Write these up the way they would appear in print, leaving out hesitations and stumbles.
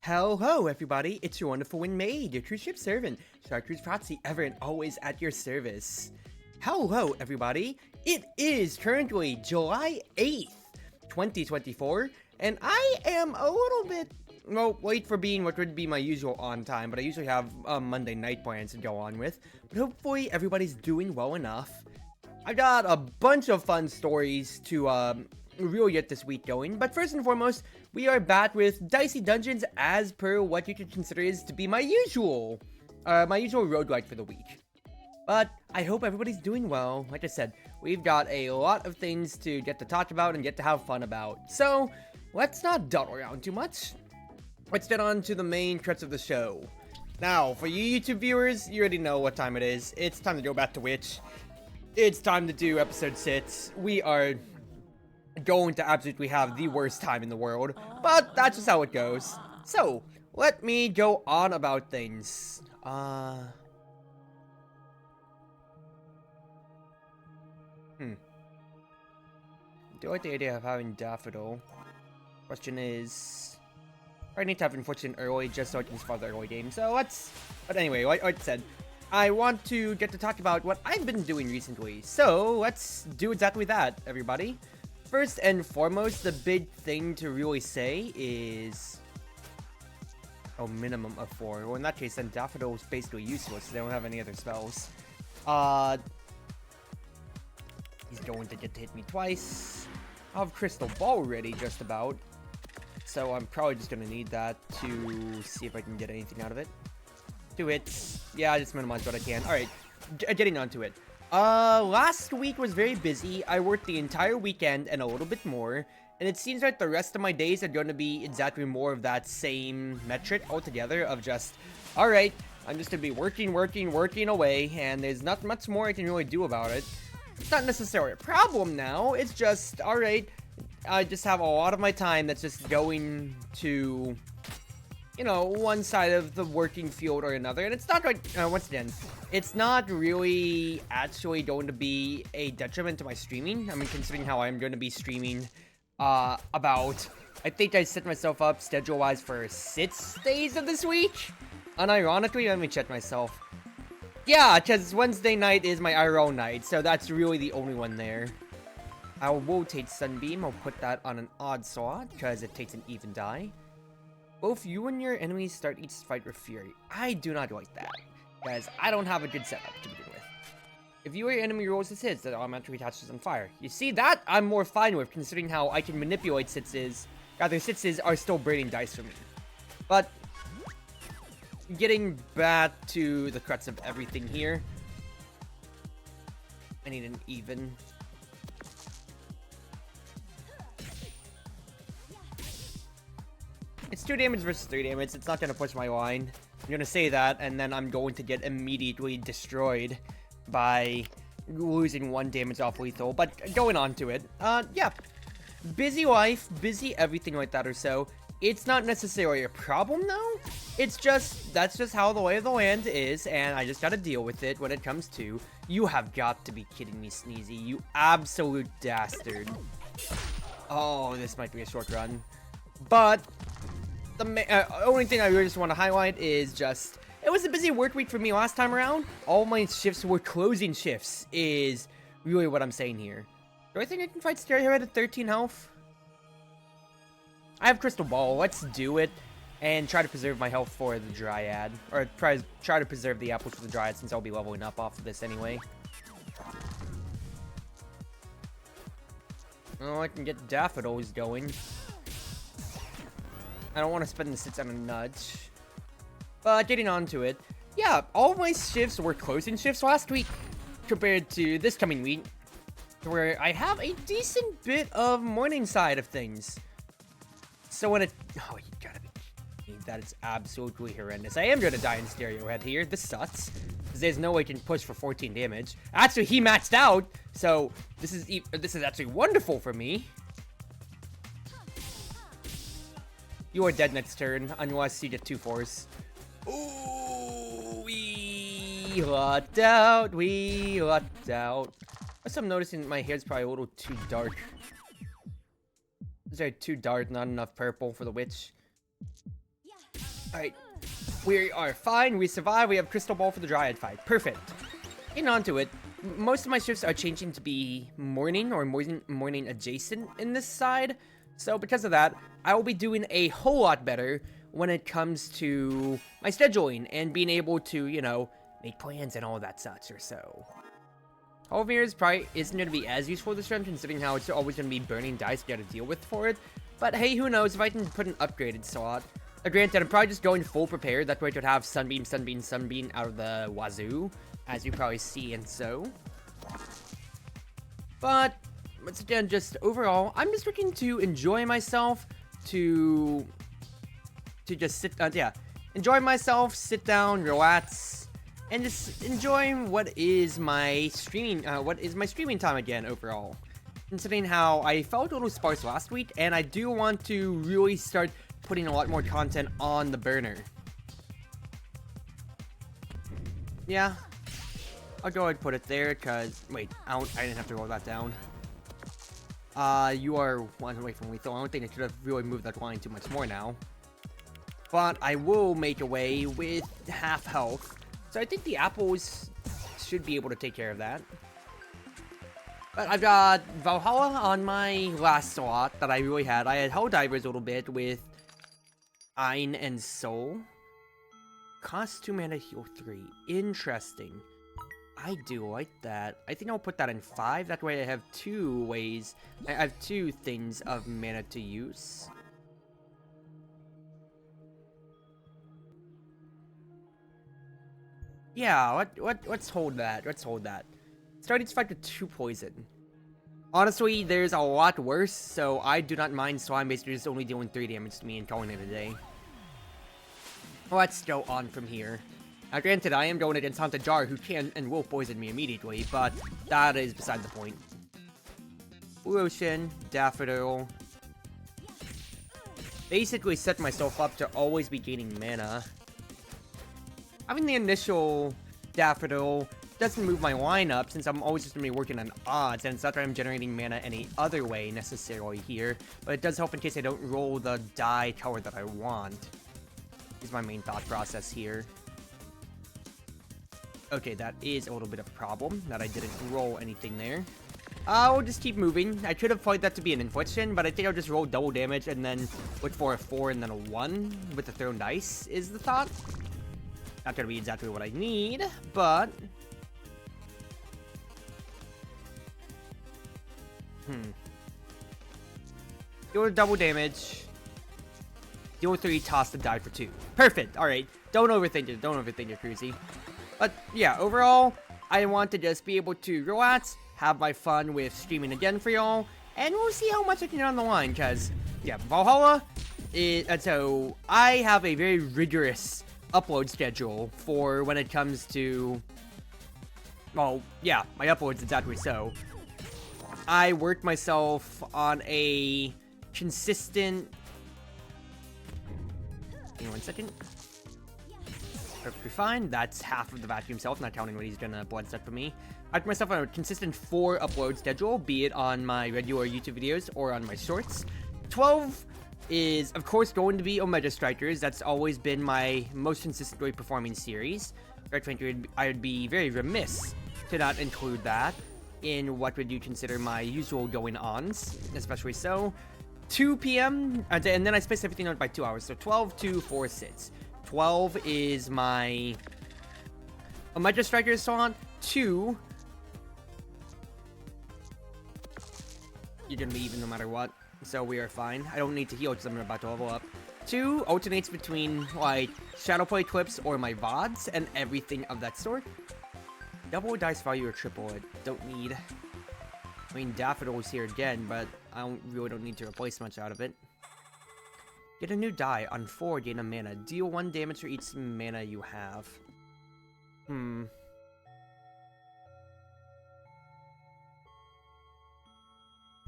Ho everybody, it's your Wonderful Wind Mage, your Cruz Ship servant, Chartreuse Proxy, ever and always at your service. Hello everybody, it is currently July 8th, 2024, and I am a little bit, well, late for being what would be my usual on time, but I usually have Monday night plans to go on with, but hopefully everybody's doing well enough. I got a bunch of fun stories to really get this week going, but first and foremost, we are back with Dicey Dungeons as per what you could consider is to be my usual roguelike for the week. But I hope everybody's doing well. Like I said, we've got a lot of things to get to talk about and get to have fun about. So, let's not dawdle around too much. Let's get on to the main crux of the show. Now, for you YouTube viewers, you already know what time it is. It's time to go back to Witch. It's time to do episode 6. We are going to absolutely have the worst time in the world, but that's just how it goes. So, let me go on about things. Do I like the idea of having Daffodil? Question is, I need to have Unfortunate early just so I can survive the early game. So but anyway, like I said, I want to get to talk about what I've been doing recently. So let's do exactly that, everybody. First and foremost, the big thing to really say is minimum of 4. Well, in that case, then Daffodil is basically useless. They don't have any other spells. He's going to get to hit me twice. I'll have Crystal Ball ready just about. So I'm probably just going to need that to see if I can get anything out of it. 2 hits. Yeah, I just minimize what I can. Alright, getting onto it. Last week was very busy. I worked the entire weekend and a little bit more. And it seems like the rest of my days are going to be exactly more of that same metric altogether of just, alright, I'm just going to be working away, and there's not much more I can really do about it. It's not necessarily a problem now, it's just, alright, I just have a lot of my time that's just going to, you know, one side of the working field or another, and it's not like, once again, it's not really actually going to be a detriment to my streaming. I mean, considering how I'm going to be streaming, about, I think I set myself up schedule-wise for 6 days of this week. Unironically, let me check myself. Yeah, because Wednesday night is my IRL night, so that's really the only one there. I will take Sunbeam. I'll put that on an odd slot, because it takes an even die. Both you and your enemies start each fight with Fury. I do not like that, guys. I don't have a good setup to begin with. If you or your enemy rolls his hits, that automatically catches on fire. You see, that I'm more fine with, considering how I can manipulate Sitses. Rather, Sitses are still breeding dice for me. But getting back to the crux of everything here, I need an even. It's 2 damage versus 3 damage. It's not going to push my line. I'm going to say that, and then I'm going to get immediately destroyed by losing 1 damage off lethal. But going on to it, yeah. Busy life, busy everything like that or so. It's not necessarily a problem, though. It's just, that's just how the lay of the land is, and I just gotta deal with it when it comes to. You have got to be kidding me, Sneezy. You absolute dastard. Oh, this might be a short run. But the only thing I really just want to highlight is just, it was a busy work week for me last time around. All my shifts were closing shifts, is really what I'm saying here. Do I think I can fight Stereohead at 13 health? I have Crystal Ball. Let's do it and try to preserve my health for the Dryad. Or try to preserve the apples for the Dryad, since I'll be leveling up off of this anyway. Oh, I can get Daffodils going. I don't want to spend the 6 on a nudge. But getting on to it, yeah, all my shifts were closing shifts last week compared to this coming week, where I have a decent bit of morning side of things. So when oh, you gotta be kidding me, that is absolutely horrendous. I am gonna die in Stereohead here. This sucks, because there's no way I can push for 14 damage. Actually, he maxed out, so this is actually wonderful for me. You are dead next turn, unless you get 2 4s. Ooh, we lucked out. Also, I'm noticing my hair's probably a little too dark. Is there too dark, not enough purple for the witch? Alright. We are fine. We survive. We have Crystal Ball for the Dryad fight. Perfect. Getting on to it. Most of my shifts are changing to be morning or morning adjacent in this side. So because of that, I will be doing a whole lot better when it comes to my scheduling and being able to, you know, make plans and all that such or so. However, probably isn't going to be as useful this run, considering how it's always going to be burning dice you got to deal with for it. But hey, who knows, if I can put an upgraded slot. Granted, I'm probably just going full prepared, that way I could have Sunbeam, Sunbeam, Sunbeam out of the wazoo, as you probably see and so. But, once again, just overall, I'm just looking to enjoy myself, to just sit, enjoy myself, sit down, relax, and just enjoy what is my streaming time again overall. Considering how I felt a little sparse last week, and I do want to really start putting a lot more content on the burner. Yeah, I'll go ahead and put it there, cause wait, I didn't have to roll that down. You are one away from lethal. I don't think I could have really moved that line too much more now. But I will make away with half health. So I think the apples should be able to take care of that. But I've got Valhalla on my last slot that I really had. I had Helldivers a little bit with Ein and Soul. Cost 2 mana, heal 3. Interesting. I do like that. I think I'll put that in 5. That way I have 2 ways. I have 2 things of mana to use. Yeah, let's hold that. Let's hold that. Starting to fight with 2 poison. Honestly, there's a lot worse, so I do not mind Slime basically just only dealing 3 damage to me and calling it a day. Let's go on from here. Now granted, I am going against Haunted Jar, who can and will poison me immediately, but that is beside the point. Blue Ocean, Daffodil. Basically set myself up to always be gaining mana. Having the initial Daffodil doesn't move my lineup, since I'm always just going to be working on odds, and it's not that I'm generating mana any other way necessarily here, but it does help in case I don't roll the die color that I want. Is my main thought process here. Okay, that is a little bit of a problem, that I didn't roll anything there. I'll just keep moving. I could have played that to be an infliction, but I think I'll just roll double damage and then look for a 4 and then a 1 with the thrown dice, is the thought. Not gonna be exactly what I need, but... Deal double damage. Deal 3, toss the die for 2. Perfect, alright. Don't overthink it, don't overthink it, Cruzy. But, yeah, overall, I want to just be able to relax, have my fun with streaming again for y'all, and we'll see how much I can get on the line, because, yeah, Valhalla is... so, I have a very rigorous upload schedule for when it comes to... well, yeah, my uploads exactly so. I work myself on a consistent... Give me 1 second. Perfectly fine. That's half of the vacuum self, not counting what he's gonna blood set for me. I put myself on a consistent 4 upload schedule, be it on my regular YouTube videos or on my shorts. 12 is, of course, going to be Omega Strikers. That's always been my most consistently performing series. I would be very remiss to not include that in what would you consider my usual going-ons, especially so. 2 p.m., and then I space everything out by 2 hours, so 12, 2, 4, 6. 12 is my Omega Strikers slot. 2, you're gonna be even no matter what, so we are fine. I don't need to heal because I'm about to level up. 2 alternates between, like, Shadowplay clips or my VODs and everything of that sort. Double dice value or triple it. Don't need. I mean, Daffodil is here again, but I really don't need to replace much out of it. Get a new die. On 4, gain a mana. Deal 1 damage for each mana you have. I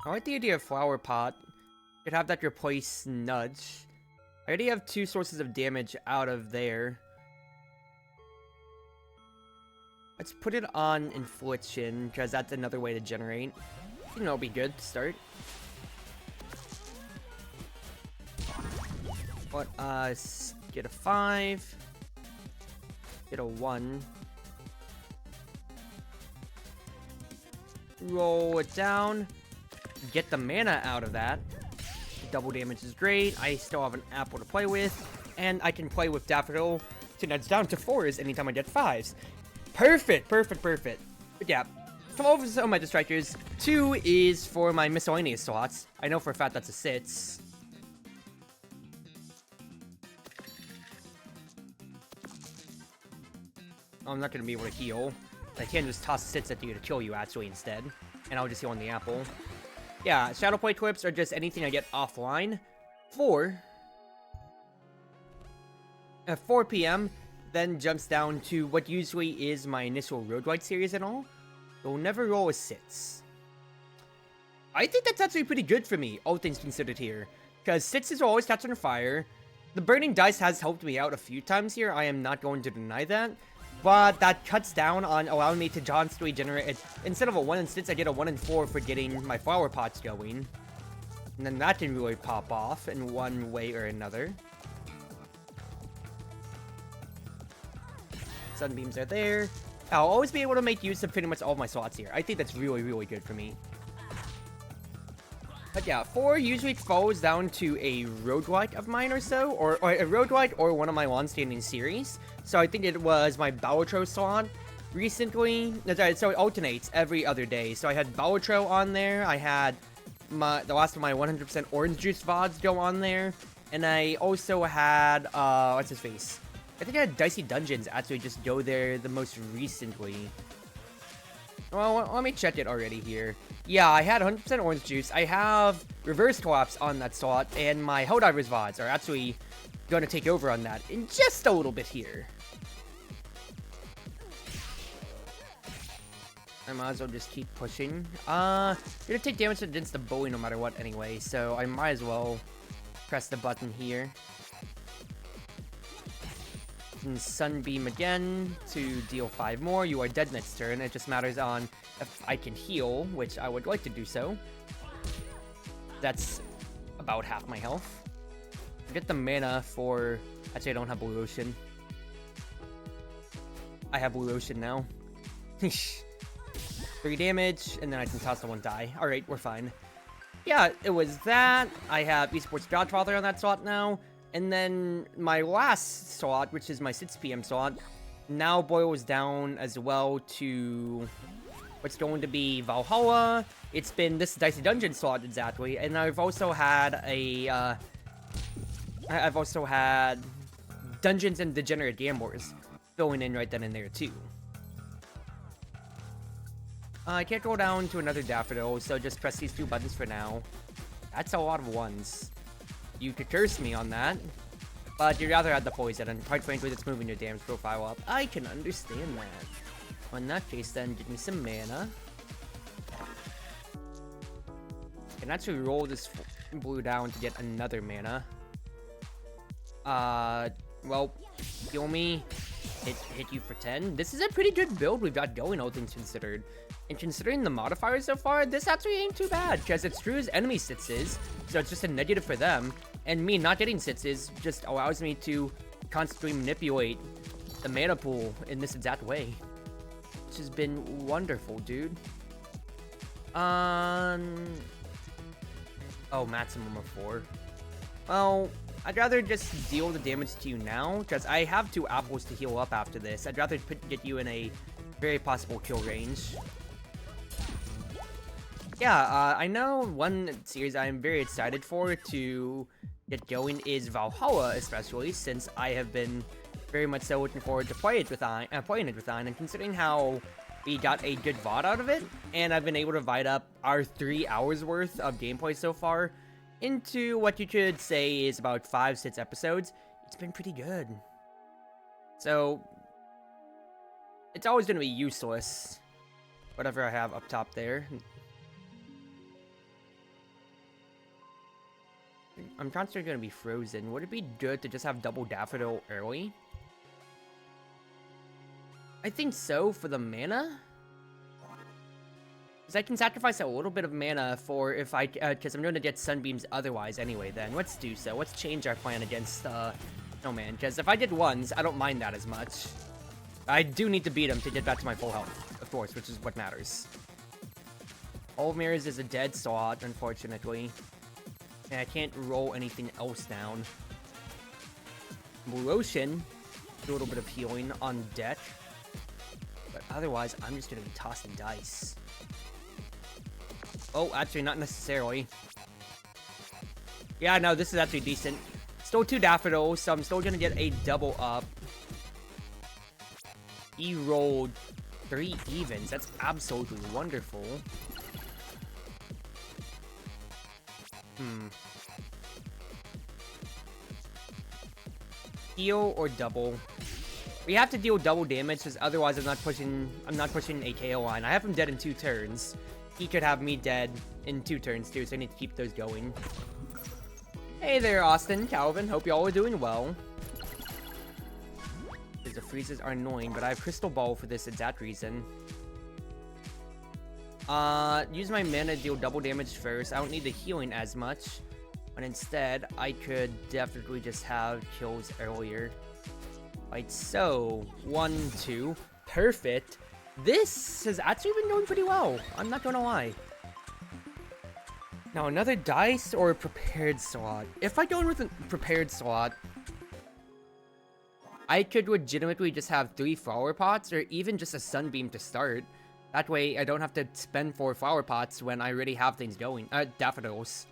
like the idea of Flower Pot. Could have that replace Nudge. I already have 2 sources of damage out of there. Let's put it on Infliction, because that's another way to generate. I think that'll be good to start. But, Get a 5. Get a 1. Roll it down. Get the mana out of that. Double damage is great. I still have an apple to play with. And I can play with Daffodil to nudge down to 4s anytime I get 5s. Perfect, perfect, perfect. But yeah, 12 is on my distractors. 2 is for my miscellaneous slots. I know for a fact that's a 6. I'm not going to be able to heal. I can just toss 6 at you to kill you, actually, instead. And I'll just heal on the apple. Yeah, Shadowplay clips are just anything I get offline. 4. At 4 p.m., then jumps down to what usually is my initial Road Ride series and all. You'll never roll a 6. I think that's actually pretty good for me, all things considered here. Because 6s will always catch on fire. The Burning Dice has helped me out a few times here, I am not going to deny that. But that cuts down on allowing me to constantly generate... Instead of a 1 and 6, I get a 1 and 4 for getting my flower pots going. And then that can really pop off in one way or another. Sunbeams are there. I'll always be able to make use of pretty much all of my slots here. I think that's really, really good for me. But yeah, 4 usually falls down to a roguelike of mine or so, or a roguelike or one of my long-standing series. So I think it was my Balatro slot recently. So it alternates every other day. So I had Balatro on there. I had the last of my 100% orange juice VODs go on there, and I also had what's his face? I think I had Dicey Dungeons actually just go there the most recently. Well, let me check it already here. Yeah, I had 100% orange juice. I have Reverse Collapse on that slot, and my Helldivers VODs are actually going to take over on that in just a little bit here. I might as well just keep pushing. You're gonna take damage against the bully no matter what anyway, so I might as well press the button here. And Sunbeam again to deal 5 more. You are dead next turn. It just matters on if I can heal, which I would like to do so. That's about half my health. Get the mana for... Actually, I don't have Blue Ocean. I have Blue Ocean now. 3 damage, and then I can toss the 1 die. Alright, we're fine. Yeah, it was that. I have Esports Godfather on that slot now. And then my last slot, which is my 6 p.m. slot, now boils down as well to what's going to be Valhalla. It's been this Dicey Dungeon slot exactly, and I've also had a Dungeons and Degenerate Gamblers going in right then and there too. I can't go down to another Daffodil, so just press these 2 buttons for now. That's a lot of 1s. You could curse me on that, but you'd rather have the poison, and quite frankly, that's moving your damage profile up. I can understand that. In that case, then, give me some mana. I can actually roll this blue down to get another mana. Well, heal me. Hit you for 10. This is a pretty good build we've got going, all things considered. And considering the modifiers so far, this actually ain't too bad, because it screws enemy sitses, so it's just a negative for them. And me not getting sitses just allows me to constantly manipulate the mana pool in this exact way. Which has been wonderful, dude. Oh, maximum of 4. Well, I'd rather just deal the damage to you now, because I have 2 apples to heal up after this. I'd rather get you in a very possible kill range. Yeah, I know one series I'm very excited for to get going is Valhalla, especially, since I have been very much so looking forward to playing it with Ein, and considering how we got a good VOD out of it, and I've been able to divide up our 3 hours worth of gameplay so far into what you could say is about 5-6 episodes. It's been pretty good. So, it's always going to be useless, whatever I have up top there. I'm constantly going to be frozen. Would it be good to just have double Daffodil early? I think so, for the mana. Because I can sacrifice a little bit of mana for if I... because I'm going to get Sunbeams otherwise anyway then. Let's do so. Let's change our plan against Oh man, because if I did ones, I don't mind that as much. I do need to beat him to get back to my full health, of course, which is what matters. All mirrors is a dead slot, unfortunately. And I can't roll anything else down. Blue Ocean, do a little bit of healing on deck. But otherwise, I'm just gonna be tossing dice. Oh, actually, not necessarily. Yeah, no, this is actually decent. Still 2 daffodils, so I'm still gonna get a double up. He rolled 3 evens. That's absolutely wonderful. Heal or double? We have to deal double damage, because otherwise I'm not pushing a KO line. I have him dead in 2 turns. He could have me dead in 2 turns too, so I need to keep those going. Hey there, Austin, Calvin. Hope y'all are doing well. Because the freezes are annoying, but I have Crystal Ball for this exact reason. Use my mana to deal double damage first. I don't need the healing as much. But instead, I could definitely just have kills earlier. Right, so 1, 2. Perfect. This has actually been going pretty well. I'm not gonna lie. Now, another dice or a prepared slot? If I go in with a prepared slot, I could legitimately just have 3 flower pots or even just a sunbeam to start. That way, I don't have to spend 4 flower pots when I already have things going. Daffodils.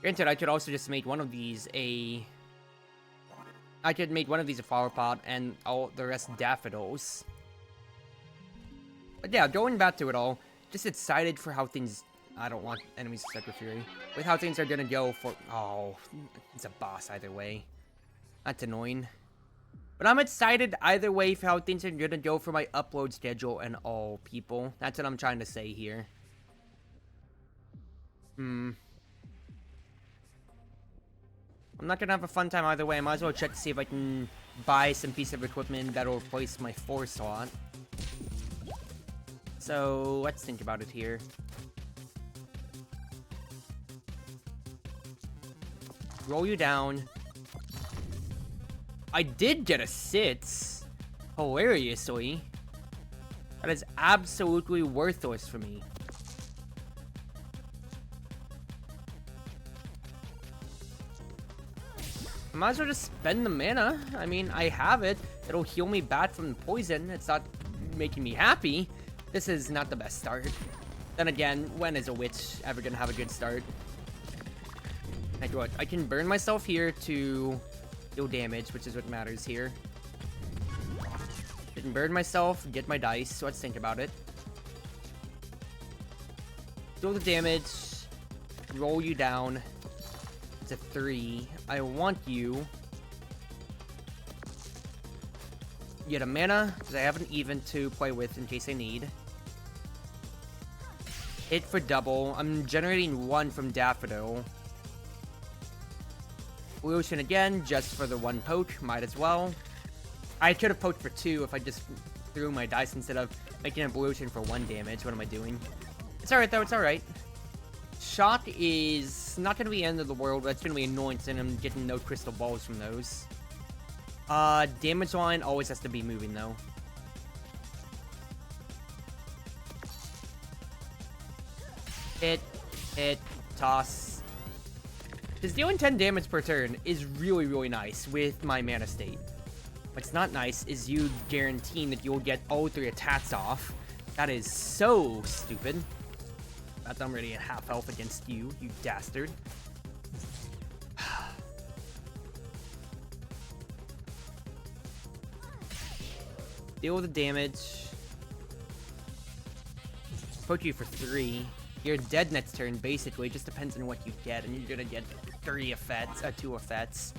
Granted, I could also just make one of these a flower pot and all the rest daffodils. But yeah, going back to it all, just excited for how things... I don't want enemies to set with fury. With how things are gonna go for... Oh, it's a boss either way. That's annoying. But I'm excited either way for how things are gonna go for my upload schedule and all, people. That's what I'm trying to say here. I'm not gonna have a fun time either way. I might as well check to see if I can buy some piece of equipment that'll replace my 4 slot. So, let's think about it here. Roll you down. I did get a 6. Hilariously. That is absolutely worthless for me. I might as well just spend the mana. I mean, I have it. It'll heal me back from the poison. It's not making me happy. This is not the best start. Then again, when is a witch ever gonna have a good start? I can burn myself here to deal damage, which is what matters here. I can burn myself, get my dice, so let's think about it. Deal the damage, roll you down. It's a 3. I want you. Get a mana, because I have an even to play with in case I need. Hit for double. I'm generating 1 from Daffodil. Blue Ocean again, just for the 1 poke. Might as well. I could have poked for 2 if I just threw my dice instead of making a Blue Ocean for 1 damage. What am I doing? It's alright though, it's alright. Shock is not going to be the end of the world, but it's going to be annoying since I'm getting no crystal balls from those. Damage line always has to be moving though. Hit, toss. Because dealing 10 damage per turn is really, really nice with my mana state. What's not nice is you guaranteeing that you'll get all 3 attacks off. That is so stupid. That's I'm already at half health against you, you dastard. Deal the damage. Poke you for 3. You're dead next turn, basically. It just depends on what you get, and you're gonna get 3 effects, 2 effects.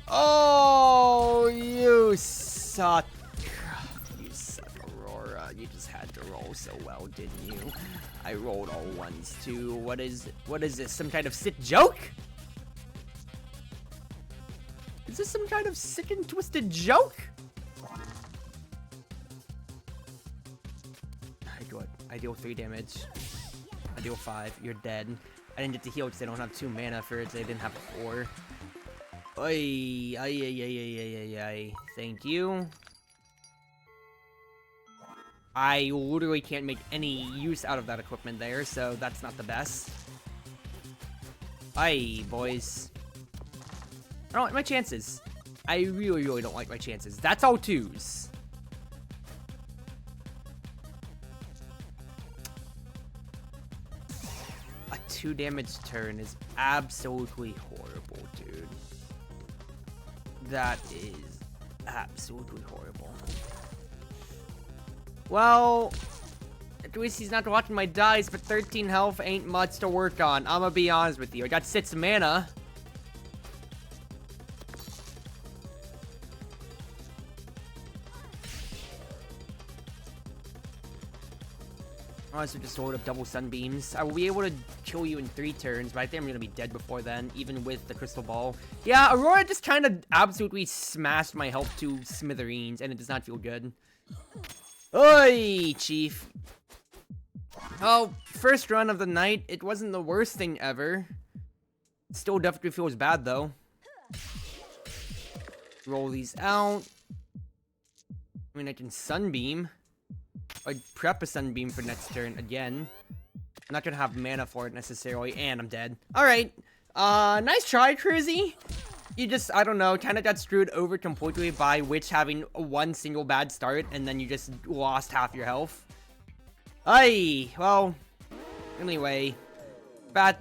Oh, you suck. You suck, Aurora. You just had to roll so well, didn't you? I rolled all 1s too. What is this? Some kind of sick joke? Is this some kind of sick and twisted joke? I deal 3 damage. I deal 5. You're dead. I didn't get to heal because they don't have 2 mana for it. They didn't have 4. Ay, ay, ay, ay, ay, ay, ay, ay. Thank you. I literally can't make any use out of that equipment there, so that's not the best. Aye, boys. I don't like my chances. I really, really don't like my chances. That's all twos. A 2 damage turn is absolutely horrible, dude. That is absolutely horrible. Well, at least he's not watching my dice, but 13 health ain't much to work on. I'ma be honest with you. I got 6 mana. I also just load up double sunbeams. I will be able to kill you in 3 turns, but I think I'm gonna be dead before then, even with the crystal ball. Yeah, Aurora just kind of absolutely smashed my health to smithereens, and it does not feel good. Oi, Chief. Oh, first run of the night. It wasn't the worst thing ever. Still definitely feels bad, though. Roll these out. I mean, I can sunbeam. I'd prep a sunbeam for next turn again. I'm not gonna have mana for it necessarily, and I'm dead. Alright. Nice try, Cruzy. You just, I don't know, kind of got screwed over completely by Witch having one single bad start, and then you just lost half your health. Aye, well, anyway, back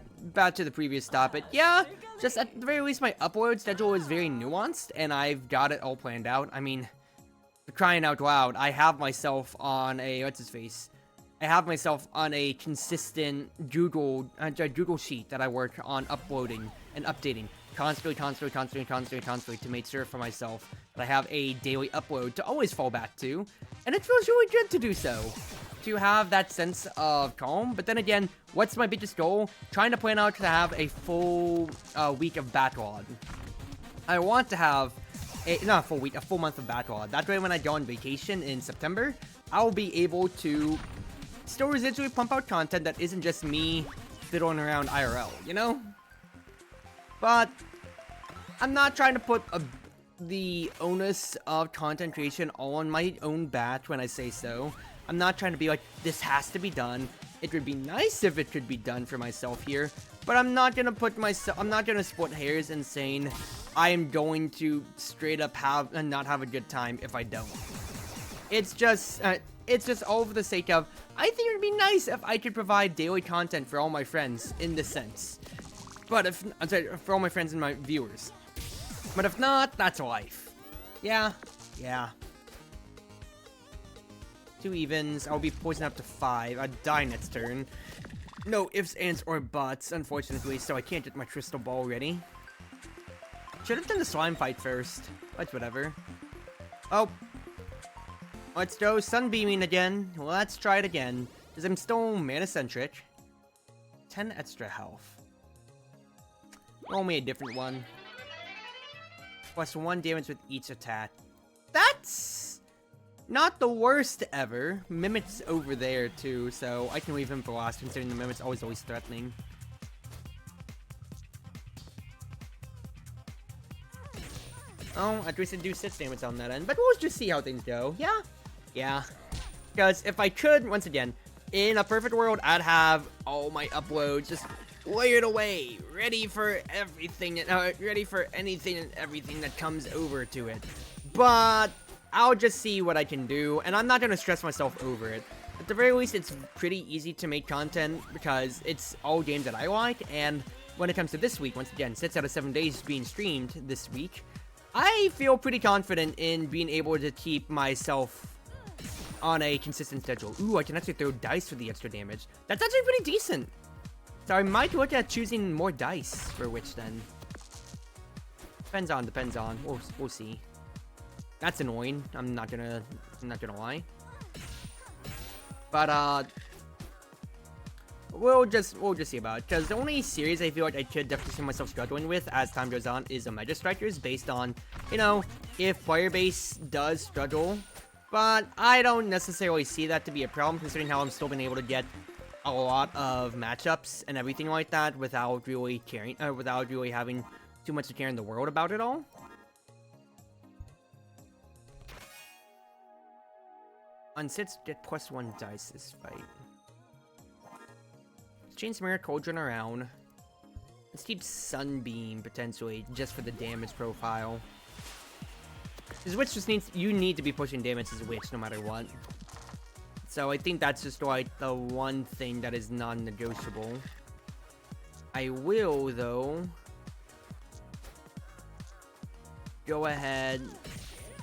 to the previous stop. But yeah, just at the very least, my upload schedule is very nuanced, and I've got it all planned out. I mean, for crying out loud, I have myself on a, I have myself on a consistent Google sheet that I work on uploading and updating constantly to make sure for myself that I have a daily upload to always fall back to, and it feels really good to do so, to have that sense of calm. But then again, what's my biggest goal? Trying to plan out to have a full week of backlog. I want to have not a full week, a full month of backlog. That way when I go on vacation in September, I'll be able to still residually pump out content that isn't just me fiddling around IRL, you know? But I'm not trying to put the onus of content creation all on my own back when I say so. I'm not trying to be like, this has to be done. It would be nice if it could be done for myself here, but I'm not gonna split hairs and saying I am going to straight up not have a good time if I don't. It's just all for the sake of, I think it would be nice if I could provide daily content for all my friends in this sense. But if, I'm sorry, for all my friends and my viewers. But if not, that's life. Yeah. 2 evens. I'll be poisoned up to 5. I'd die next turn. No ifs, ands, or buts, unfortunately, so I can't get my crystal ball ready. Should have done the slime fight first. But whatever. Oh. Let's go sunbeaming again. Let's try it again. Because I'm still mana-centric. 10 extra health. Roll me a different one. Plus 1 damage with each attack. That's not the worst ever. Mimic's over there too, so I can leave him for last, considering the Mimic's always threatening. Oh, at least I do 6 damage on that end, but we'll just see how things go. Yeah. Because if I could, once again, in a perfect world, I'd have all my uploads just layered away, ready for everything, ready for anything and everything that comes over to it. But I'll just see what I can do, and I'm not gonna stress myself over it. At the very least, it's pretty easy to make content because it's all games that I like, and when it comes to this week, once again, 6 out of 7 days being streamed this week, I feel pretty confident in being able to keep myself on a consistent schedule. Ooh, I can actually throw dice for the extra damage. That's actually pretty decent. So I might look at choosing more dice for which then. Depends on. We'll see. That's annoying. I'm not gonna lie. But we'll just see about it. Because the only series I feel like I could definitely see myself struggling with as time goes on is the Mega Strikers, based on, you know, if player base does struggle. But I don't necessarily see that to be a problem, considering how I'm still been able to get a lot of matchups and everything like that without really caring, without really having too much to care in the world about it all. On sits, get +1 dice this fight. Let's change Mirror Cauldron around. Let's keep Sunbeam, potentially, just for the damage profile. This witch just needs, you need to be pushing damage as a witch, no matter what. So I think that's just like the one thing that is non-negotiable. I will, though, go ahead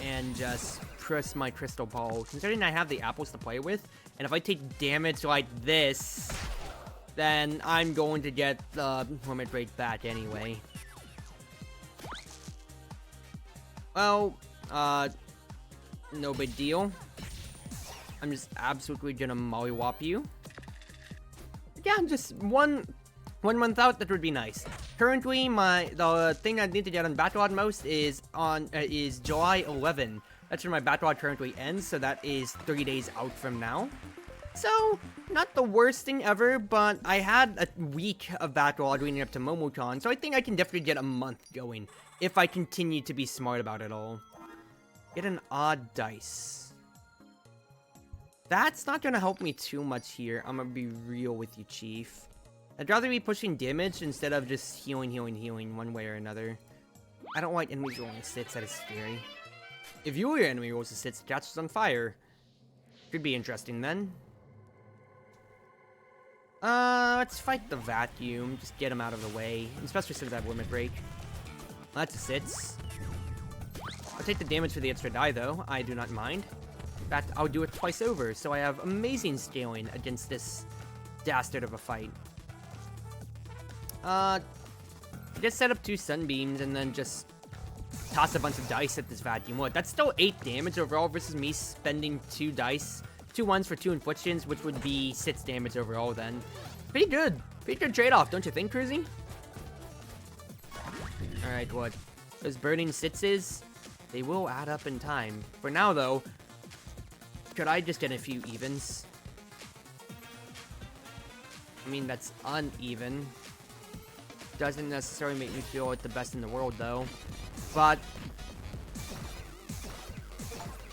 and just press my crystal ball, considering I have the apples to play with, and if I take damage like this, then I'm going to get the limit break back anyway. Well, no big deal. I'm just absolutely gonna mollywop you. Yeah, just one month out, that would be nice. Currently, the thing I need to get on Backlog most is July 11. That's when my Backlog currently ends, so that is 3 days out from now. So, not the worst thing ever, but I had a week of Backlog leading up to MomoCon, so I think I can definitely get a month going, if I continue to be smart about it all. Get an odd dice. That's not gonna help me too much here, I'm gonna be real with you, Chief. I'd rather be pushing damage instead of just healing one way or another. I don't like enemies rolling sits, that is scary. If your enemy rolls a sits, catches on fire. Could be interesting then. Let's fight the vacuum. Just get him out of the way. Especially since I have limit break. That's a sits. I'll take the damage for the extra die though. I do not mind. In fact, I'll do it twice over, so I have amazing scaling against this dastard of a fight. Just set up 2 sunbeams and then just toss a bunch of dice at this vacuum. What? That's still 8 damage overall versus me spending 2 dice. 2 ones for 2 inflictions, which would be 6 damage overall then. Pretty good. Pretty good trade-off, don't you think, Cruzy? Alright, what? Those burning sitses, they will add up in time. For now, though, could I just get a few evens? I mean, that's uneven. Doesn't necessarily make me feel like the best in the world, though. But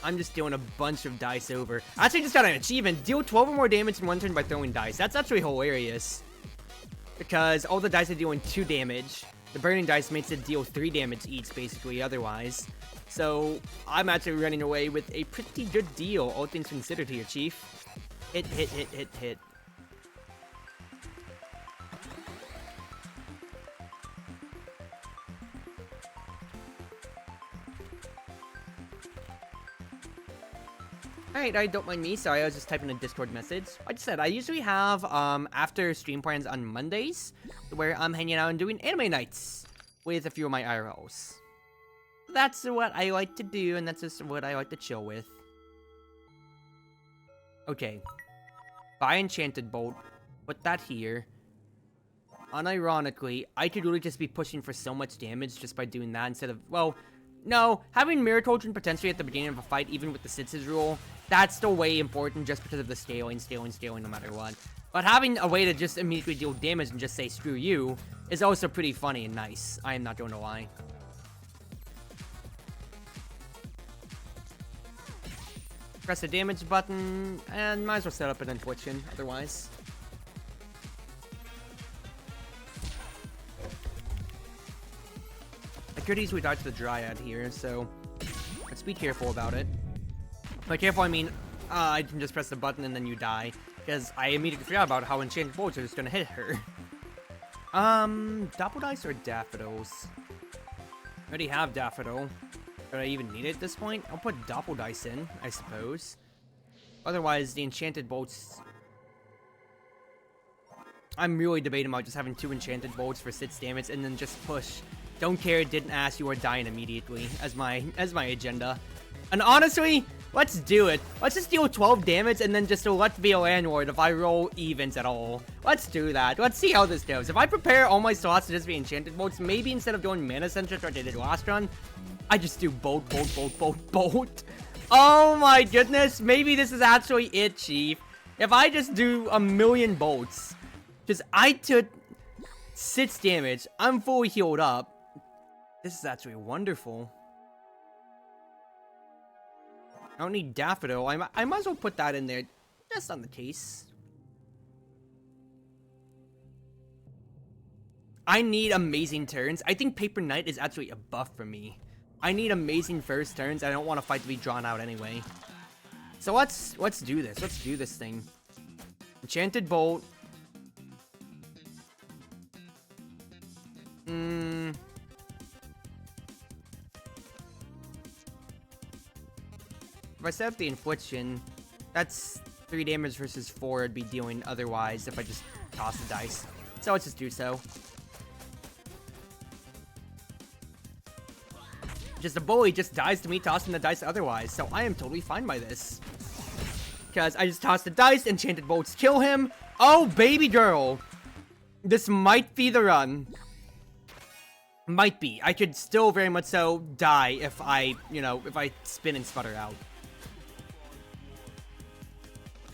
I'm just doing a bunch of dice over. I actually just got an achievement. Deal 12 or more damage in 1 turn by throwing dice. That's actually hilarious. Because all the dice are doing 2 damage. The burning dice makes it deal 3 damage each, basically, otherwise. So, I'm actually running away with a pretty good deal, all things considered here, Chief. Hit, hit, hit, hit, hit. Alright, don't mind me. Sorry, I was just typing a Discord message. Like I said, I usually have, after stream plans on Mondays, where I'm hanging out and doing anime nights with a few of my IRLs. That's what I like to do, and that's just what I like to chill with. Okay. Buy Enchanted Bolt. Put that here. Unironically, I could really just be pushing for so much damage just by doing that instead of, well, no, having Mirror Cauldron potentially at the beginning of a fight, even with the Sitses rule, that's still way important just because of the scaling no matter what. But having a way to just immediately deal damage and just say, screw you, is also pretty funny and nice. I am not going to lie. Press the damage button, and might as well set up an infliction, otherwise. I could easily dodge the Dryad here, so let's be careful about it. By careful, I mean, I can just press the button and then you die, because I immediately forgot about how Enchanted Bolts are just gonna hit her. Double Dice or Daffodils? I already have Daffodil. Do I even need it at this point? I'll put Double Dice in, I suppose. Otherwise, the Enchanted Bolts... I'm really debating about just having 2 Enchanted Bolts for 6 damage and then just push. Don't care, didn't ask, you are dying immediately as my agenda. And honestly, let's do it. Let's just deal 12 damage and then just let be a landlord if I roll evens at all. Let's do that. Let's see how this goes. If I prepare all my slots to just be Enchanted Bolts, maybe instead of doing Mana Sensor like I did last run, I just do bolt. Oh my goodness, maybe this is actually it, Chief. If I just do a million bolts, because I took 6 damage, I'm fully healed up. This is actually wonderful. I don't need Daffodil. I might as well put that in there just on the case. I need amazing turns. I think Paper Knight is actually a buff for me. I need amazing first turns. I don't want a fight to be drawn out anyway. So let's do this. Let's do this thing. Enchanted Bolt. If I set up the Infliction, that's 3 damage versus 4 I'd be dealing otherwise if I just toss the dice. So let's just do so. Just a bully just dies to me tossing the dice otherwise, so I am totally fine by this. Because I just toss the dice, Enchanted Bolts kill him. Oh, baby girl! This might be the run. Might be. I could still very much so die if I, if I spin and sputter out.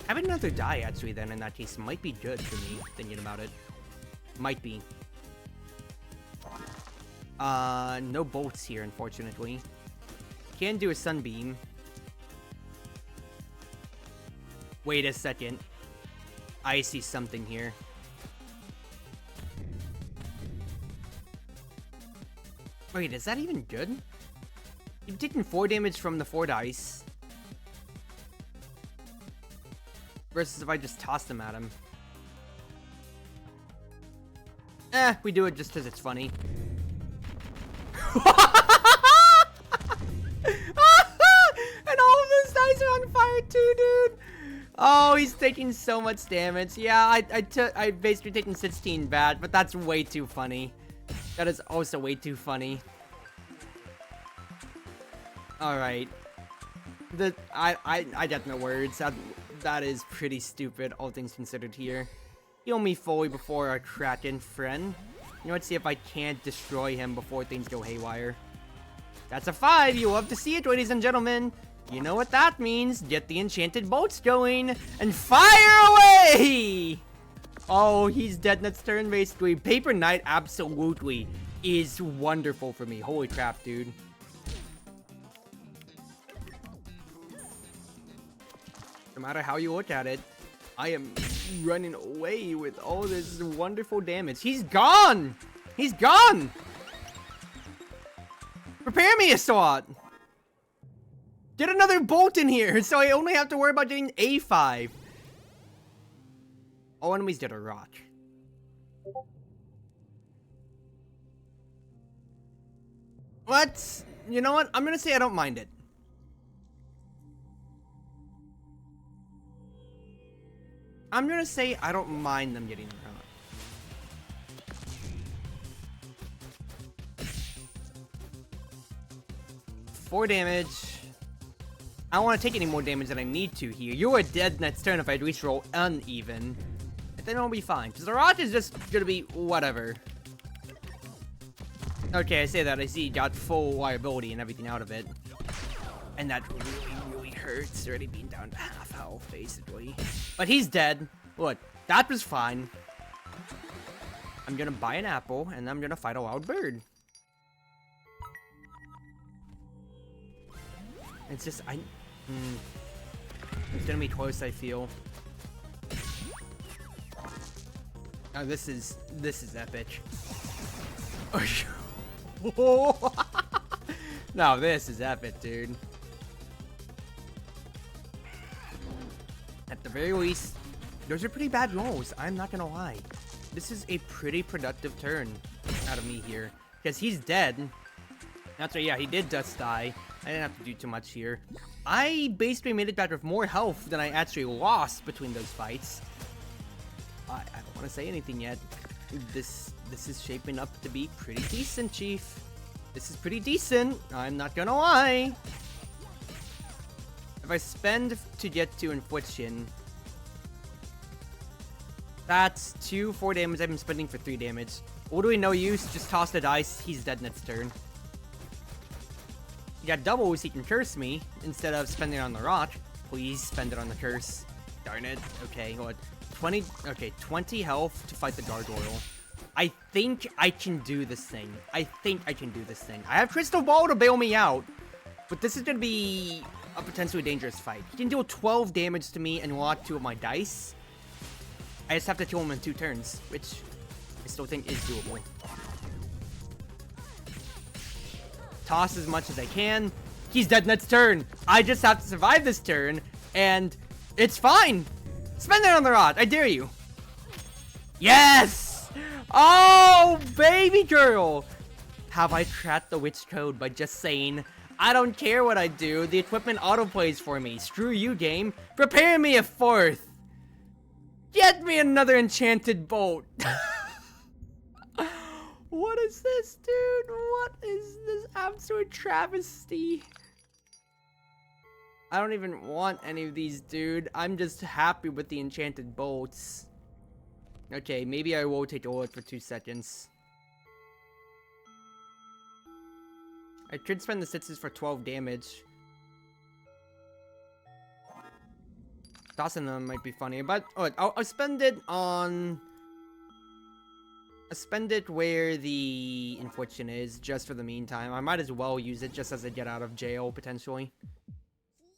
Having another die, actually, then, in that case, might be good for me, thinking about it. Might be. No bolts here, unfortunately. Can do a Sunbeam. Wait a second. I see something here. Wait, is that even good? You've taken 4 damage from the 4 dice. Versus if I just toss them at him. We do it just because it's funny. And all of those dice are on fire too, dude. Oh, he's taking so much damage. Yeah, I basically taken 16 bad, but that's way too funny. That is also way too funny. Alright. I got no words. That is pretty stupid, all things considered here. Heal me fully before our Kraken friend. Let's see if I can't destroy him before things go haywire. That's a 5. You love to see it, ladies and gentlemen. You know what that means. Get the enchanted bolts going and fire away! Oh, he's dead next turn, basically. Paper Knight absolutely is wonderful for me. Holy crap, dude. No matter how you look at it, I am running away with all this wonderful damage. He's gone! He's gone! Prepare me a slot! Get another bolt in here, so I only have to worry about getting A5. All enemies did a rock. What? You know what? I'm gonna say I don't mind it. I'm gonna say I don't mind them getting a rock. 4 damage. I don't want to take any more damage than I need to here. You are dead next turn if I at least roll uneven. And then I'll be fine. Because the rock is just gonna be whatever. Okay, I say that. I see you got full liability and everything out of it. And that really hurts. Already being down to half health, basically. But he's dead. Look, that was fine. I'm gonna buy an apple, and I'm gonna fight a wild bird. It's just, it's gonna be close, I feel. Oh, this is epic. No, this is epic, dude. At the very least, those are pretty bad rolls, I'm not gonna lie. This is a pretty productive turn out of me here. Because he's dead. That's right, yeah, he did just die. I didn't have to do too much here. I basically made it back with more health than I actually lost between those fights. I don't want to say anything yet. This is shaping up to be pretty decent, Chief. This is pretty decent, I'm not gonna lie. If I spend to get to Infliction, that's 4 damage. I've been spending for 3 damage. Literally no use, just toss the dice, he's dead next turn. You got doubles, he can curse me, instead of spending it on the rock. Please spend it on the curse. Darn it. Okay, what? 20 health to fight the gargoyle. I think I can do this thing. I have Crystal Ball to bail me out, but this is going to be a potentially dangerous fight. He can deal 12 damage to me and lock 2 of my dice. I just have to kill him in 2 turns, which I still think is doable. Toss as much as I can. He's dead next turn. I just have to survive this turn, and it's fine. Spend it on the rod. I dare you. Yes! Oh, baby girl! Have I cracked the witch code by just saying, I don't care what I do, the equipment autoplays for me. Screw you, game. Prepare me a 4th. Get me another enchanted bolt. What is this, dude? What is this absolute travesty? I don't even want any of these, dude. I'm just happy with the enchanted bolts. Okay, maybe I will take a look for 2 seconds. I could spend the 6s for 12 damage. Tossing them might be funny, but I'll spend it on... I'll spend it where the infliction is, just for the meantime. I might as well use it just as I get out of jail, potentially.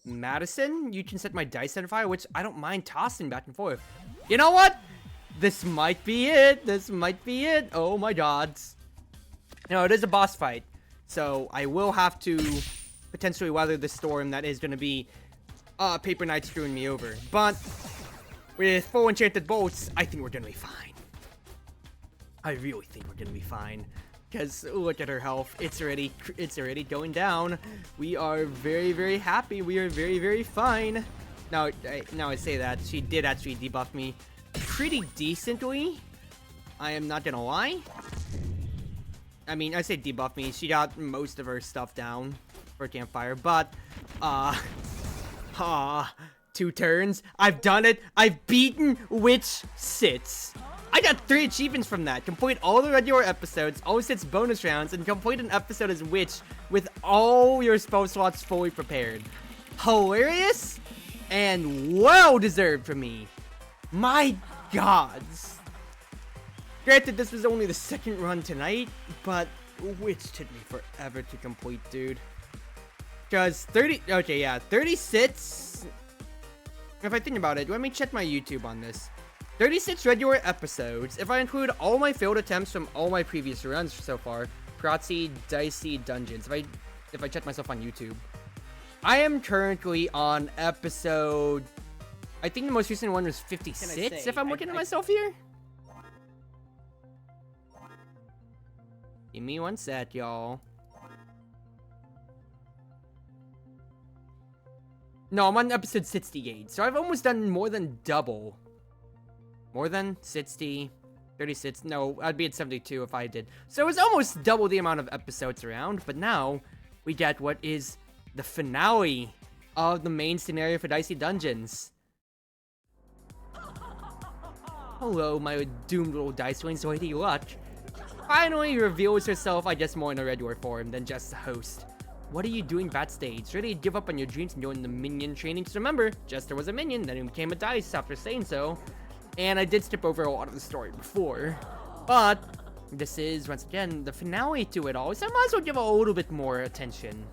Madison, you can set my dice on fire, which I don't mind tossing back and forth. You know what? This might be it. This might be it. Oh my gods. No, it is a boss fight. So I will have to potentially weather the storm that is going to be Paper Knight screwing me over. But with 4 enchanted bolts, I think we're going to be fine. I really think we're going to be fine. Because look at her health. It's already going down. We are very, very happy. We are very, very fine. Now I say that. She did actually debuff me pretty decently. I am not gonna lie. I mean, I say debuff me. She got most of her stuff down for campfire, but 2 turns. I've done it. I've beaten Witch Sits. I got 3 achievements from that. Complete all the regular episodes, all 6 bonus rounds, and complete an episode as Witch with all your spell slots fully prepared. Hilarious and well deserved for me. My gods. Granted, this was only the 2nd run tonight, but Witch took me forever to complete, dude. Because 36... If I think about it, let me check my YouTube on this. 36 regular episodes, if I include all my failed attempts from all my previous runs so far. Proxy, Dicey, Dungeons. If I check myself on YouTube. I am currently on episode... I think the most recent one was 56, if I'm looking at myself here. Give me 1 sec, y'all. No, I'm on episode 68, so I've almost done more than double. More than 60, 36, no, I'd be at 72 if I did. So it's almost double the amount of episodes around, but now we get what is the finale of the main scenario for Dicey Dungeons. Hello, my doomed little dice wings, lady luck. Finally reveals herself, I guess more in a regular form than just a host. What are you doing backstage? Ready to give up on your dreams and join the minion training? Just remember, Jester was a minion, then he became a dice after saying so. And I did skip over a lot of the story before. But this is, once again, the finale to it all, so I might as well give a little bit more attention.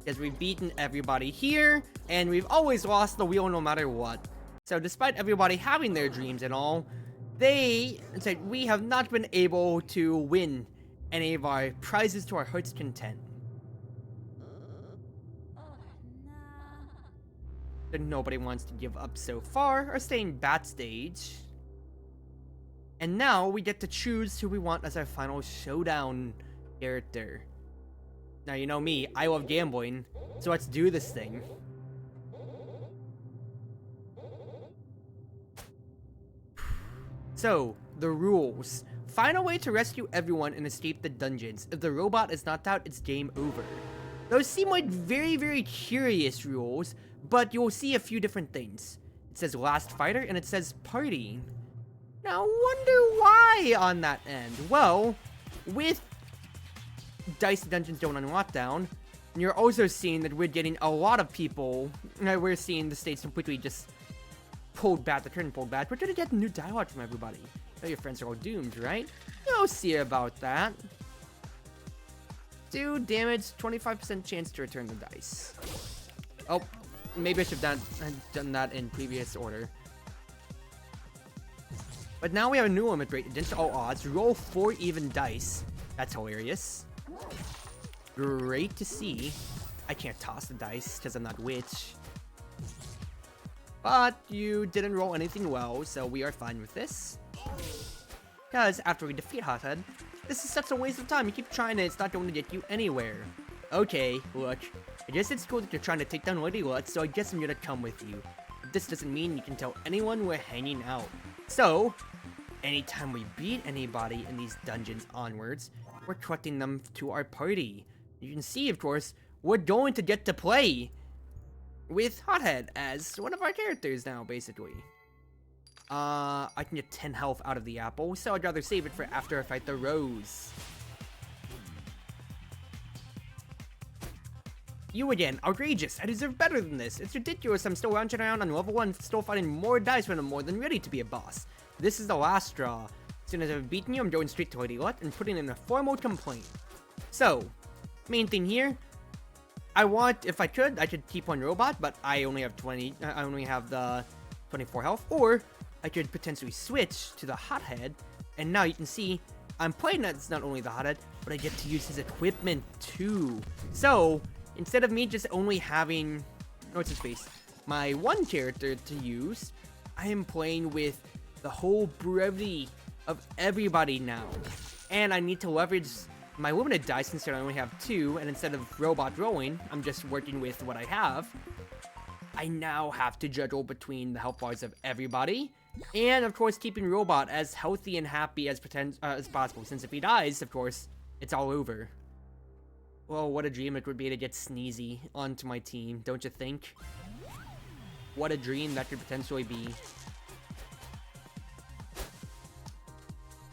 Because we've beaten everybody here, and we've always lost the wheel no matter what. So despite everybody having their dreams and all, they said we have not been able to win any of our prizes to our heart's content. That nobody wants to give up so far are staying backstage. And now we get to choose who we want as our final showdown character. Now, you know me, I love gambling, so let's do this thing. So, the rules. Find a way to rescue everyone and escape the dungeons. If the robot is knocked out, it's game over. Those seem like very, very curious rules, but you'll see a few different things. It says last fighter and it says party. Now, wonder why on that end? Well, with Dicey Dungeons going on lockdown, you're also seeing that we're getting a lot of people. We're seeing the states completely just pulled back, the curtain pulled back. We're gonna get new dialogue from everybody. Oh, your friends are all doomed, right? No, see about that. 2 damage, 25% chance to return the dice. Oh, maybe I should have done that in previous order. But now we have a new limit rate against all odds. Roll 4 even dice. That's hilarious. Great to see. I can't toss the dice because I'm not witch. But you didn't roll anything well, so we are fine with this. Because after we defeat Hothead, this is such a waste of time. You keep trying it, it's not going to get you anywhere. Okay, look. I guess it's cool that you're trying to take down Lady Luck, so I guess I'm gonna come with you. But this doesn't mean you can tell anyone we're hanging out. So, anytime we beat anybody in these dungeons onwards, we're collecting them to our party. You can see, of course, we're going to get to play with Hothead as one of our characters now, basically. I can get 10 health out of the apple, so I'd rather save it for after I fight the Rose. You again, outrageous. I deserve better than this. It's ridiculous I'm still lounging around on level 1, still fighting more dice when I'm more than ready to be a boss. This is the last straw. As soon as I've beaten you, I'm going straight to Lady Luck and putting in a formal complaint. So, main thing here, if I could keep one robot, but I only have the 24 health, or I could potentially switch to the Hothead, and now you can see I'm playing as not only the Hothead, but I get to use his equipment too. So, instead of me just only having, my one character to use, I am playing with the whole brevity of everybody now. And I need to leverage my limited dice since I only have 2, and instead of robot rolling, I'm just working with what I have. I now have to juggle between the health bars of everybody, and of course keeping Robot as healthy and happy as possible, since if he dies, of course, it's all over. Well, what a dream it would be to get Sneezy onto my team, don't you think? What a dream that could potentially be.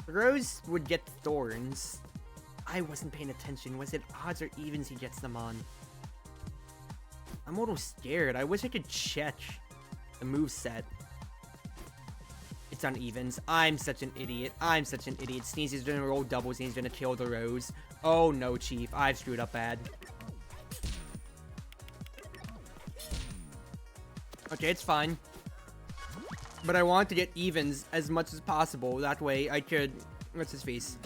Rose would get thorns. I wasn't paying attention. Was it odds or evens he gets them on? I'm a little scared. I wish I could check the moveset. It's on evens. I'm such an idiot. Sneezy's gonna roll doubles and he's gonna kill the Rose. Oh no, Chief. I've screwed up bad. Okay, it's fine. But I want to get evens as much as possible. That way I could... What's his face?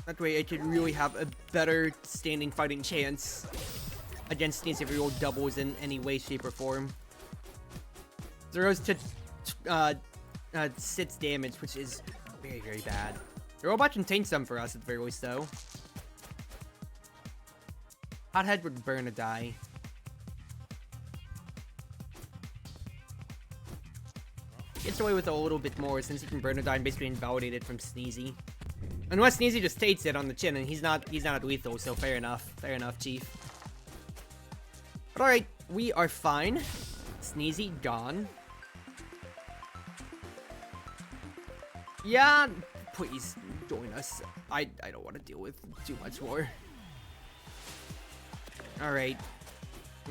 That way I could really have a better standing fighting chance against Sneezy if we roll doubles in any way, shape, or form. Zero's to 6 damage, which is very, very bad. The robot can tank some for us at the very least, though. Hothead would burn a die. Gets away with a little bit more since he can burn a die and basically invalidate it from Sneezy. Unless Sneezy just takes it on the chin, and he's not lethal, so fair enough, Chief. But alright, we are fine. Sneezy gone. Yeah, please join us. I don't want to deal with too much more. Alright.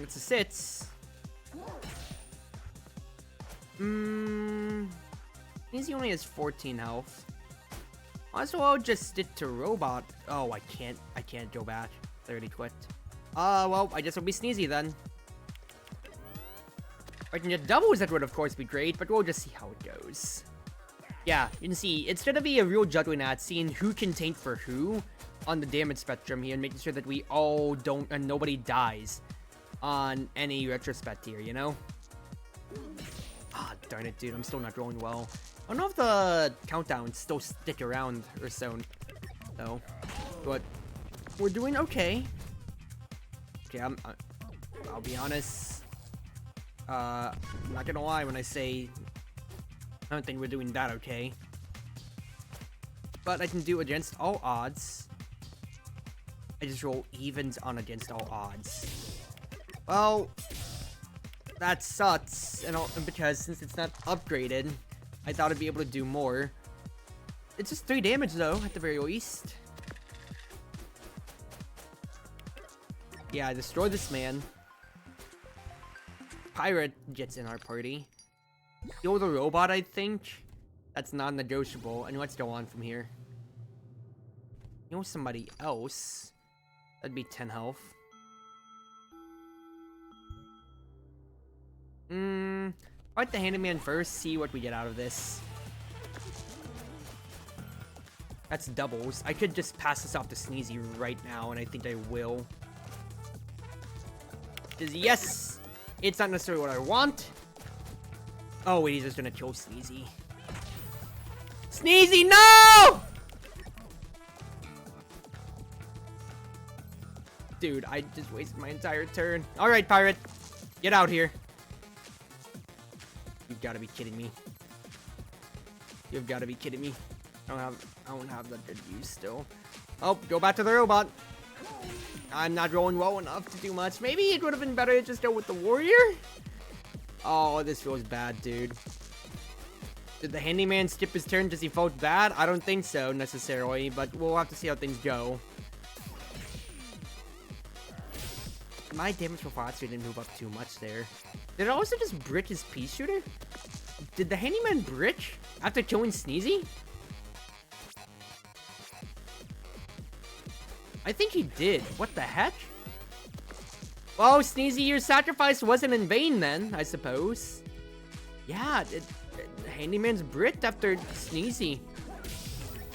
It's a sits. Sneezy only has 14 health. Also, I'll just stick to Robot. Oh, I can't go back. I already quit. Well, I guess it'll be Sneezy then. If I can get doubles, that would of course be great, but we'll just see how it goes. Yeah, you can see, it's gonna be a real juggling act, seeing who can tank for who on the damage spectrum here, and making sure that we all don't, and nobody dies on any retrospect here, you know? Ah, darn it, dude, I'm still not rolling well. I don't know if the countdowns still stick around or so, though. But we're doing okay. Okay, I'll be honest. I'm not gonna lie when I say I don't think we're doing that okay. But I can do against all odds. I just roll evens on against all odds. Well, that sucks, and because since it's not upgraded, I thought I'd be able to do more. It's just 3 damage though, at the very least. Yeah, I destroyed this man. pirate gets in our party. Kill the robot, I think. That's non-negotiable. And let's go on from here. Kill somebody else. That'd be 10 health. Fight the handyman first, see what we get out of this. That's doubles. I could just pass this off to Sneezy right now, and I think I will. Because yes, it's not necessarily what I want. Oh wait, he's just gonna kill Sneezy. Sneezy, no! Dude, I just wasted my entire turn. Alright, pirate. Get out here. You've got to be kidding me. You've got to be kidding me. I don't have that good use still. Oh, go back to the robot. I'm not rolling well enough to do much. Maybe it would have been better to just go with the warrior? Oh, this feels bad, dude. Did the handyman skip his turn because he felt bad? I don't think so, necessarily, but we'll have to see how things go. My damage before actually didn't move up too much there. Did it also just brick his pea shooter? Did the handyman brick after killing Sneezy? I think he did. What the heck? Well, Sneezy, your sacrifice wasn't in vain then, I suppose. Yeah, the handyman's bricked after Sneezy.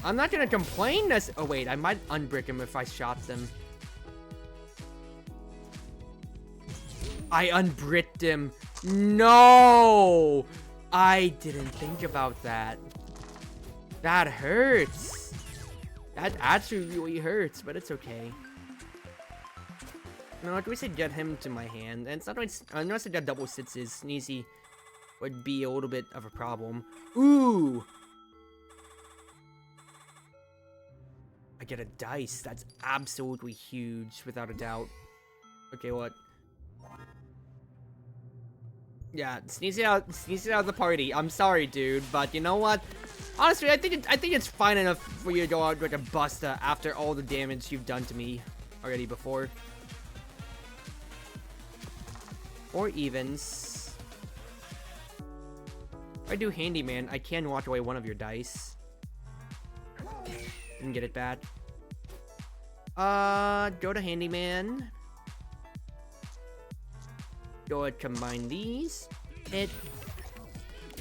I'm not gonna complain. Oh wait, I might unbrick him if I shot them. I unbricked him. No! I didn't think about that. That hurts. That actually really hurts, but it's okay. No, like we said, get him to my hand. And it's not like, unless I got double sixes, Sneezy would be a little bit of a problem. Ooh! I get a dice. That's absolutely huge, without a doubt. Okay, what? Yeah, Sneezy out of the party. I'm sorry, dude, but you know what? Honestly, I think it's fine enough for you to go out like a busta after all the damage you've done to me already before. 4 evens. If I do handyman, I can walk away one of your dice. Didn't get it bad. Go to handyman. Go ahead, combine these. Hit.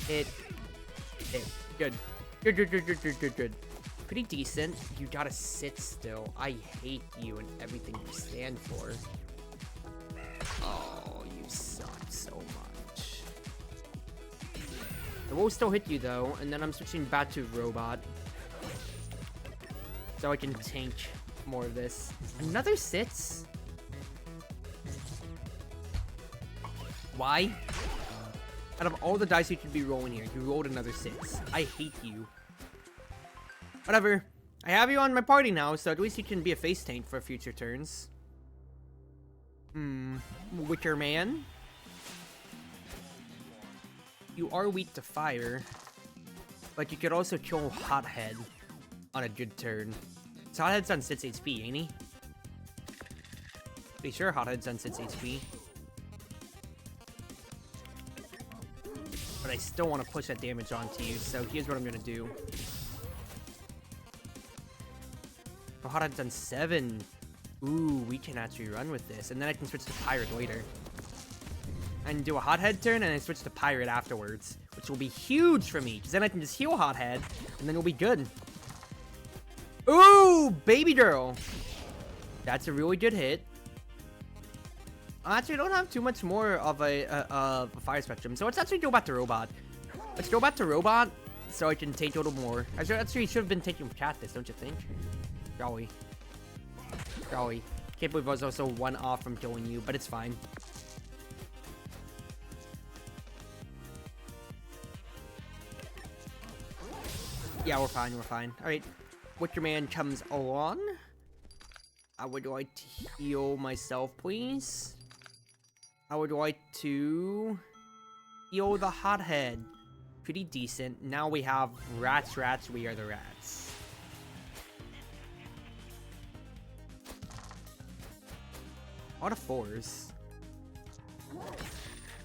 Hit. Hit. Good. Good. Pretty decent. You gotta sit still. I hate you and everything you stand for. Oh, you suck so much. I will still hit you though, and then I'm switching back to robot. So I can tank more of this. Another sits? Why? Out of all the dice you should be rolling here, you rolled another 6. I hate you. Whatever. I have you on my party now, so at least you can be a face tank for future turns. Wicker Man. You are weak to fire, but you could also kill Hothead on a good turn. So Hothead's on 6 HP, ain't he? Pretty sure Hothead's on 6 HP. But I still want to push that damage onto you, so here's what I'm gonna do. Oh, Hothead's done 7. Ooh, we can actually run with this, and then I can switch to Pirate later. And do a Hothead turn, and I switch to Pirate afterwards, which will be huge for me, because then I can just heal Hothead, and then it'll be good. Ooh, baby girl. That's a really good hit. Actually, I don't have too much more of a fire spectrum, so let's actually go back to robot. Let's go back to robot, so I can take a little more. Actually, should have been taking Cactus, don't you think? Golly. Golly. Can't believe I was also 1 off from killing you, but it's fine. Yeah, we're fine, we're fine. Alright, Wicker Man comes along. I would like to heal myself, please. I would like to heal the Hothead. Pretty decent. Now we have rats, we are the rats. A lot of 4s.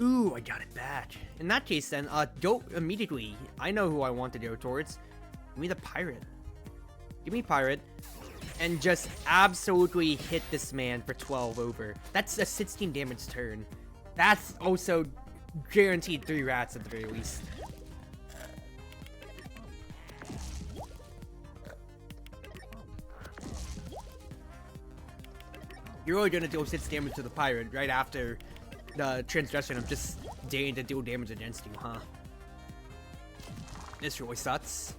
Ooh, I got it back. In that case then, go immediately. I know who I want to go towards. Give me the pirate. Give me pirate. And just absolutely hit this man for 12 over. That's a 16 damage turn. That's also guaranteed 3 rats at the very least. You're really gonna deal 6 damage to the pirate right after the transgression of just daring to deal damage against you, huh? This really sucks.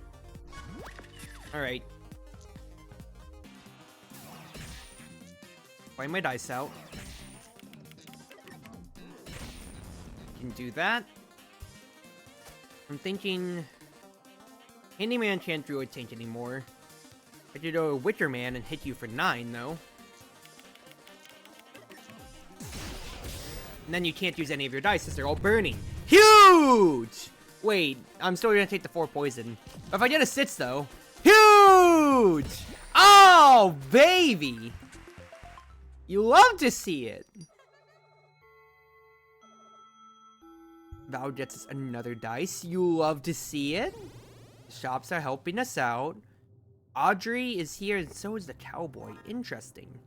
Alright. Find my dice out. Can do that. I'm thinking... Handyman can't really tank anymore. I could go Witcher Man and hit you for 9, though. And then you can't use any of your dice since they're all burning. Huge! Wait, I'm still gonna take the 4 poison. If I get a 6, though... Huge! Oh, baby! You love to see it! Val gets us another dice. You love to see it? The shops are helping us out. Audrey is here, and so is the cowboy. Interesting.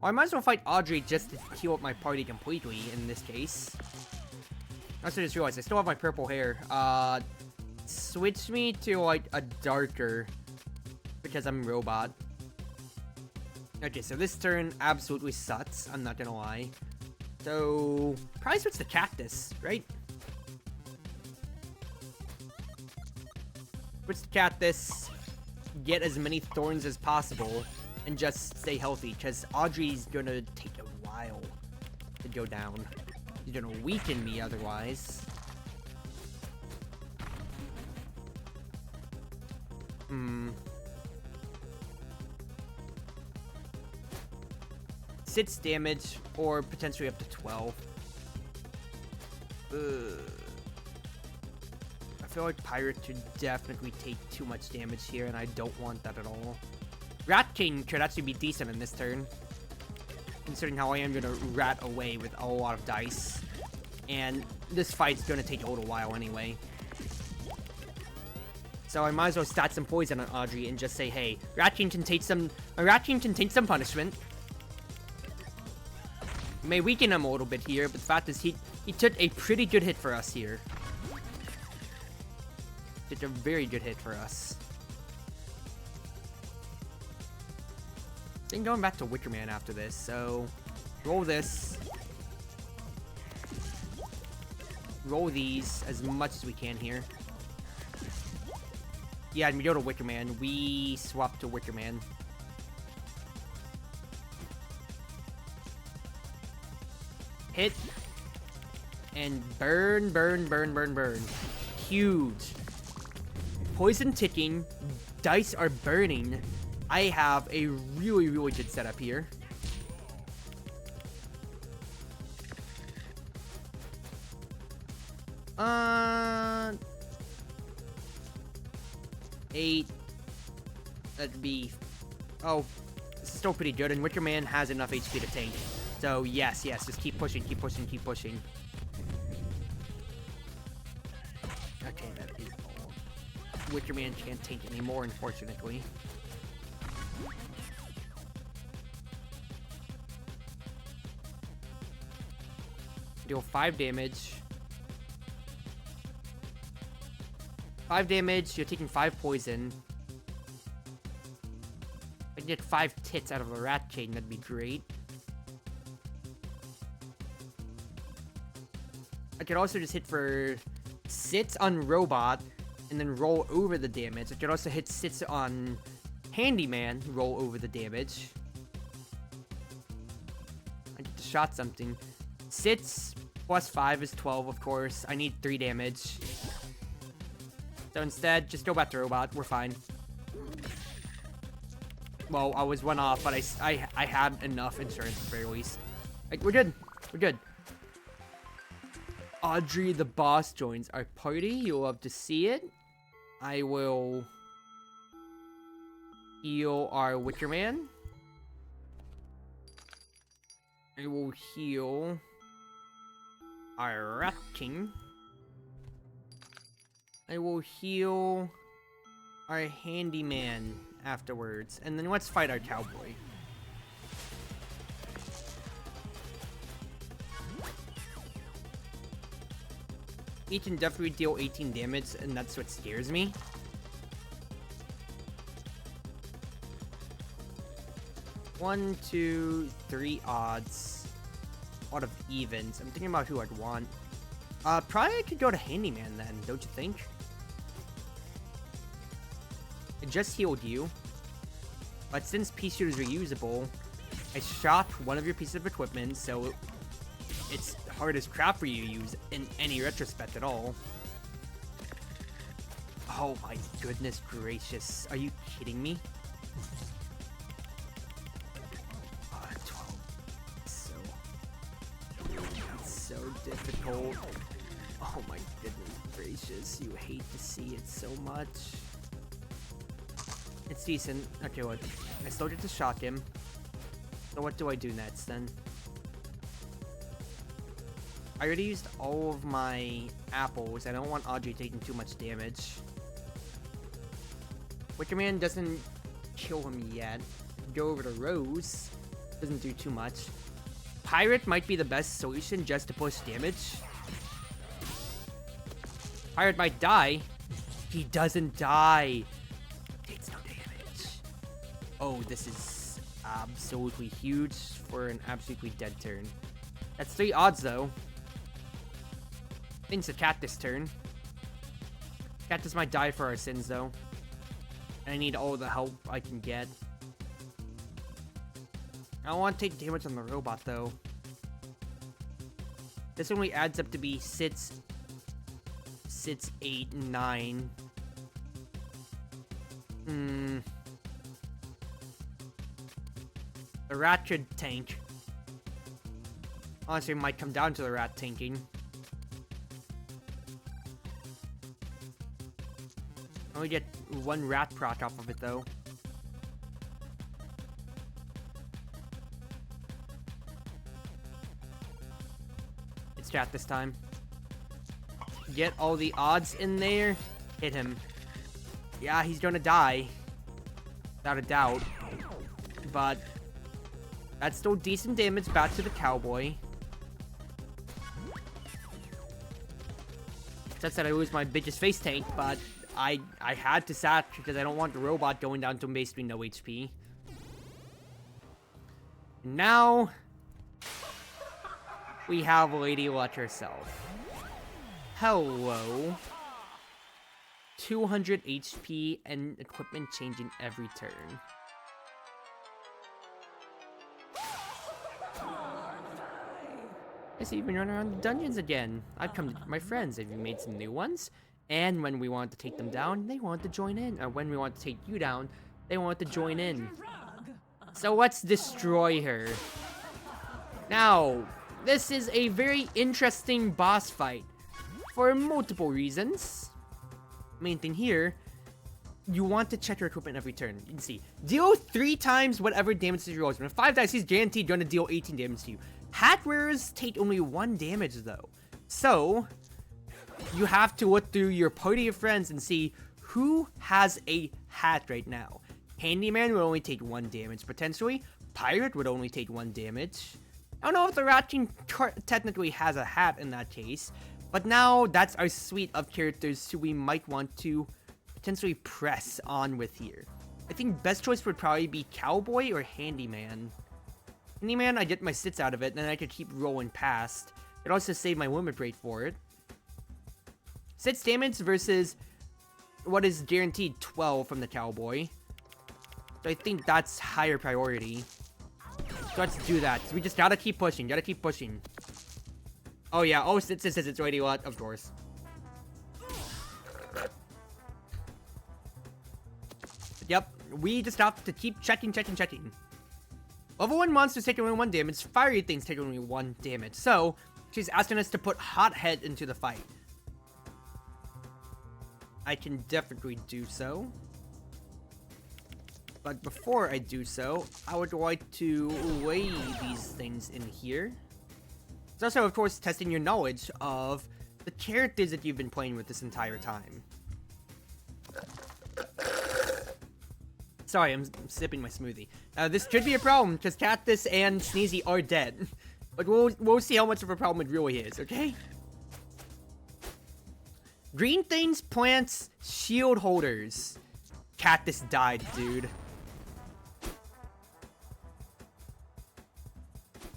Well, I might as well fight Audrey just to heal up my party completely in this case. I also just realized I still have my purple hair. Switch me to like a darker because I'm a robot. Okay, so this turn absolutely sucks. I'm not gonna lie. So probably switch to cactus, right? Switch to cactus. Get as many thorns as possible. And just stay healthy, because Audrey's gonna take a while to go down. She's gonna weaken me otherwise. Six damage, or potentially up to 12. I feel like Pirate should definitely take too much damage here, and I don't want that at all. Rat King could actually be decent in this turn, considering how I am going to rat away with a lot of dice. And this fight's going to take a little while anyway. So I might as well stat some poison on Audrey and just say, hey, Rat King can take some punishment. May weaken him a little bit here, but the fact is he took a pretty good hit for us here. Took a very good hit for us. Then going back to Witcher Man after this, so roll this. Roll these as much as we can here. Yeah, and we go to Witcher Man. We swap to Witcher Man. Hit. And burn, burn, burn, burn, burn. Huge. Poison ticking. Dice are burning. I have a really, really good setup here. Eight. That'd be... Oh, this is still pretty good, and Witcher Man has enough HP to tank. So, yes, just keep pushing, keep pushing, keep pushing. Okay, that is all. Witcher Man can't tank anymore, unfortunately. Deal 5 damage. 5 damage, you're taking 5 poison. If I can get 5 tits out of a rat chain, that'd be great. I could also just hit for sits on robot and then roll over the damage. I could also hit sits on handyman, roll over the damage. I get to shot something. Sits plus 5 is 12, of course. I need 3 damage. So instead, just go back to robot. We're fine. Well, I was 1 off, but I had enough insurance at the very least. Like, we're good. We're good. Audrey the boss joins our party. You'll love to see it. I will heal our Witcher Man. I will heal our Rat King. I will heal our Handyman afterwards. And then let's fight our Cowboy. He can definitely deal 18 damage, and that's what scares me. One, two, three odds. A lot of evens. I'm thinking about who I'd want. Probably I could go to Handyman then, don't you think? It just healed you. But since pea shooters are usable, I shot one of your pieces of equipment, so it's hard as crap for you to use in any retrospect at all. Oh my goodness gracious. Are you kidding me? 12. It's so difficult. Oh my goodness gracious. You hate to see it so much. It's decent. Okay, what? I still get to shock him. So what do I do next then? I already used all of my apples. I don't want Audrey taking too much damage. Wickerman doesn't kill him yet. Go over to Rose. Doesn't do too much. Pirate might be the best solution just to push damage. Pirate might die. He doesn't die. Takes no damage. Oh, this is absolutely huge for an absolutely dead turn. That's 3 odds though. I think it's a Cactus turn. Cactus might die for our sins though. And I need all the help I can get. I don't want to take damage on the robot though. This only adds up to be 6, 8, 9. The rat could tank. Honestly, it might come down to the rat tanking. I only get 1 rat proc off of it though. It's chat this time. Get all the odds in there. Hit him. Yeah, he's gonna die. Without a doubt. But that's still decent damage back to the Cowboy. That said, I lose my biggest face tank, but I had to sat because I don't want the robot going down to basically no HP. Now we have Lady Luck herself. Hello. 200 HP and equipment changing every turn. I see you've been running around the dungeons again. I've come to my friends. Have you made some new ones? And when we wanted to take them down, they wanted to join in. Or when we wanted to take you down, they wanted to join in. So let's destroy her. Now, this is a very interesting boss fight. For multiple reasons. Main thing here, you want to check your equipment every turn. You can see, deal 3 times whatever damage to your rolls. When 5 dice, he's guaranteed going to deal 18 damage to you. Hat wearers take only 1 damage though. So, you have to look through your party of friends and see who has a hat right now. Handyman would only take 1 damage potentially. Pirate would only take 1 damage. I don't know if the Rat King technically has a hat in that case. But now that's our suite of characters who we might want to potentially press on with here. I think best choice would probably be Cowboy or Handyman. Handyman, I get my sits out of it, and then I could keep rolling past. It also save my limit break for it. 6 damage versus what is guaranteed 12 from the Cowboy. So I think that's higher priority. So let's do that. So we just gotta keep pushing, Oh yeah, oh it's already what? Of course. Yep, we just have to keep checking. Level 1 monsters take only 1 damage, fiery things take only 1 damage. So, she's asking us to put Hothead into the fight. I can definitely do so. But before I do so, I would like to weigh these things in here. It's also, of course, testing your knowledge of the characters that you've been playing with this entire time. Sorry, I'm sipping my smoothie. This could be a problem, because Cactus and Sneezy are dead. But we'll see how much of a problem it really is, okay? Green things, plants, shield holders. Cactus died, dude.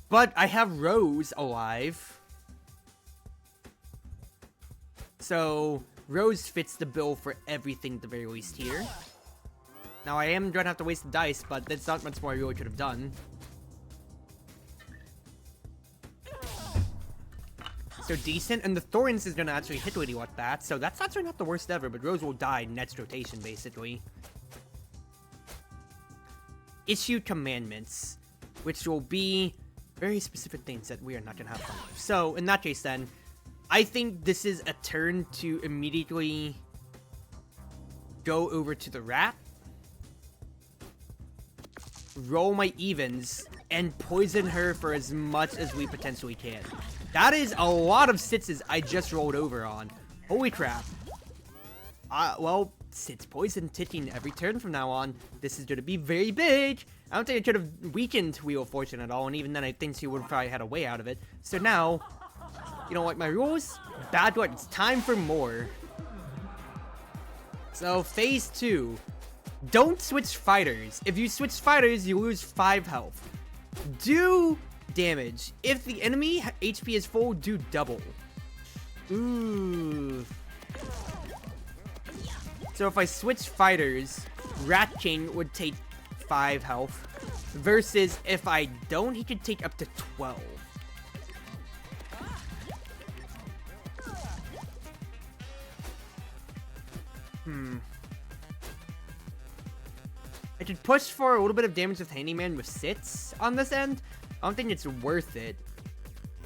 But I have Rose alive. So, Rose fits the bill for everything at the very least here. Now, I am going to have to waste the dice, but that's not much more I really could have done. So decent, and the Thorns is going to actually hit Lady like that, so that's actually not the worst ever, but Rose will die next rotation, basically. Issue commandments, which will be very specific things that we are not going to have fun with. So, in that case then, I think this is a turn to immediately go over to the rat, roll my evens, and poison her for as much as we potentially can. That is a lot of sitses I just rolled over on. Holy crap. Well, sits poison ticking every turn from now on. This is going to be very big. I don't think it could have weakened Wheel of Fortune at all, and even then I think she would have probably had a way out of it. So now, you know what, my rules? Bad luck. It's time for more. So, phase 2. Don't switch fighters. If you switch fighters, you lose 5 health. Do damage. If the enemy HP is full, do double. Ooh. So if I switch fighters, Rat King would take 5 health. Versus if I don't, he could take up to 12. I could push for a little bit of damage with Handyman with sits on this end. I don't think it's worth it.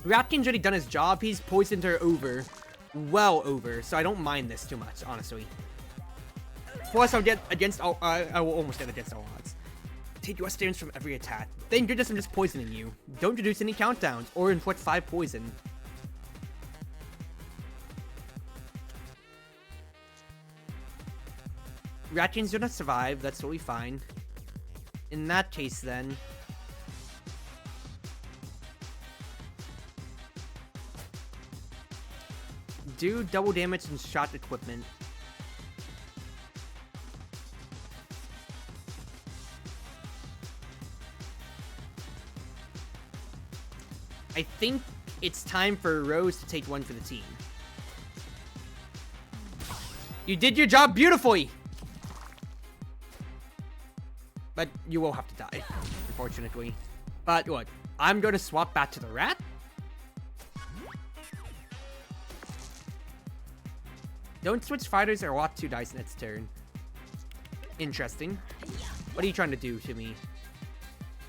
Rat King's already done his job. He's poisoned her over. Well over. So I don't mind this too much, honestly. Plus, I'll get against all... I will almost get against all odds. Take US damage from every attack. Thank goodness I'm just poisoning you. Don't introduce any countdowns or inflict 5 poison. Rat King's gonna survive. That's totally fine. In that case, then... do double damage and shot equipment. I think it's time for Rose to take one for the team. You did your job beautifully! But you will have to die, unfortunately. But look, I'm going to swap back to the rat. Don't switch fighters or walk 2 dice next turn. Interesting. What are you trying to do to me?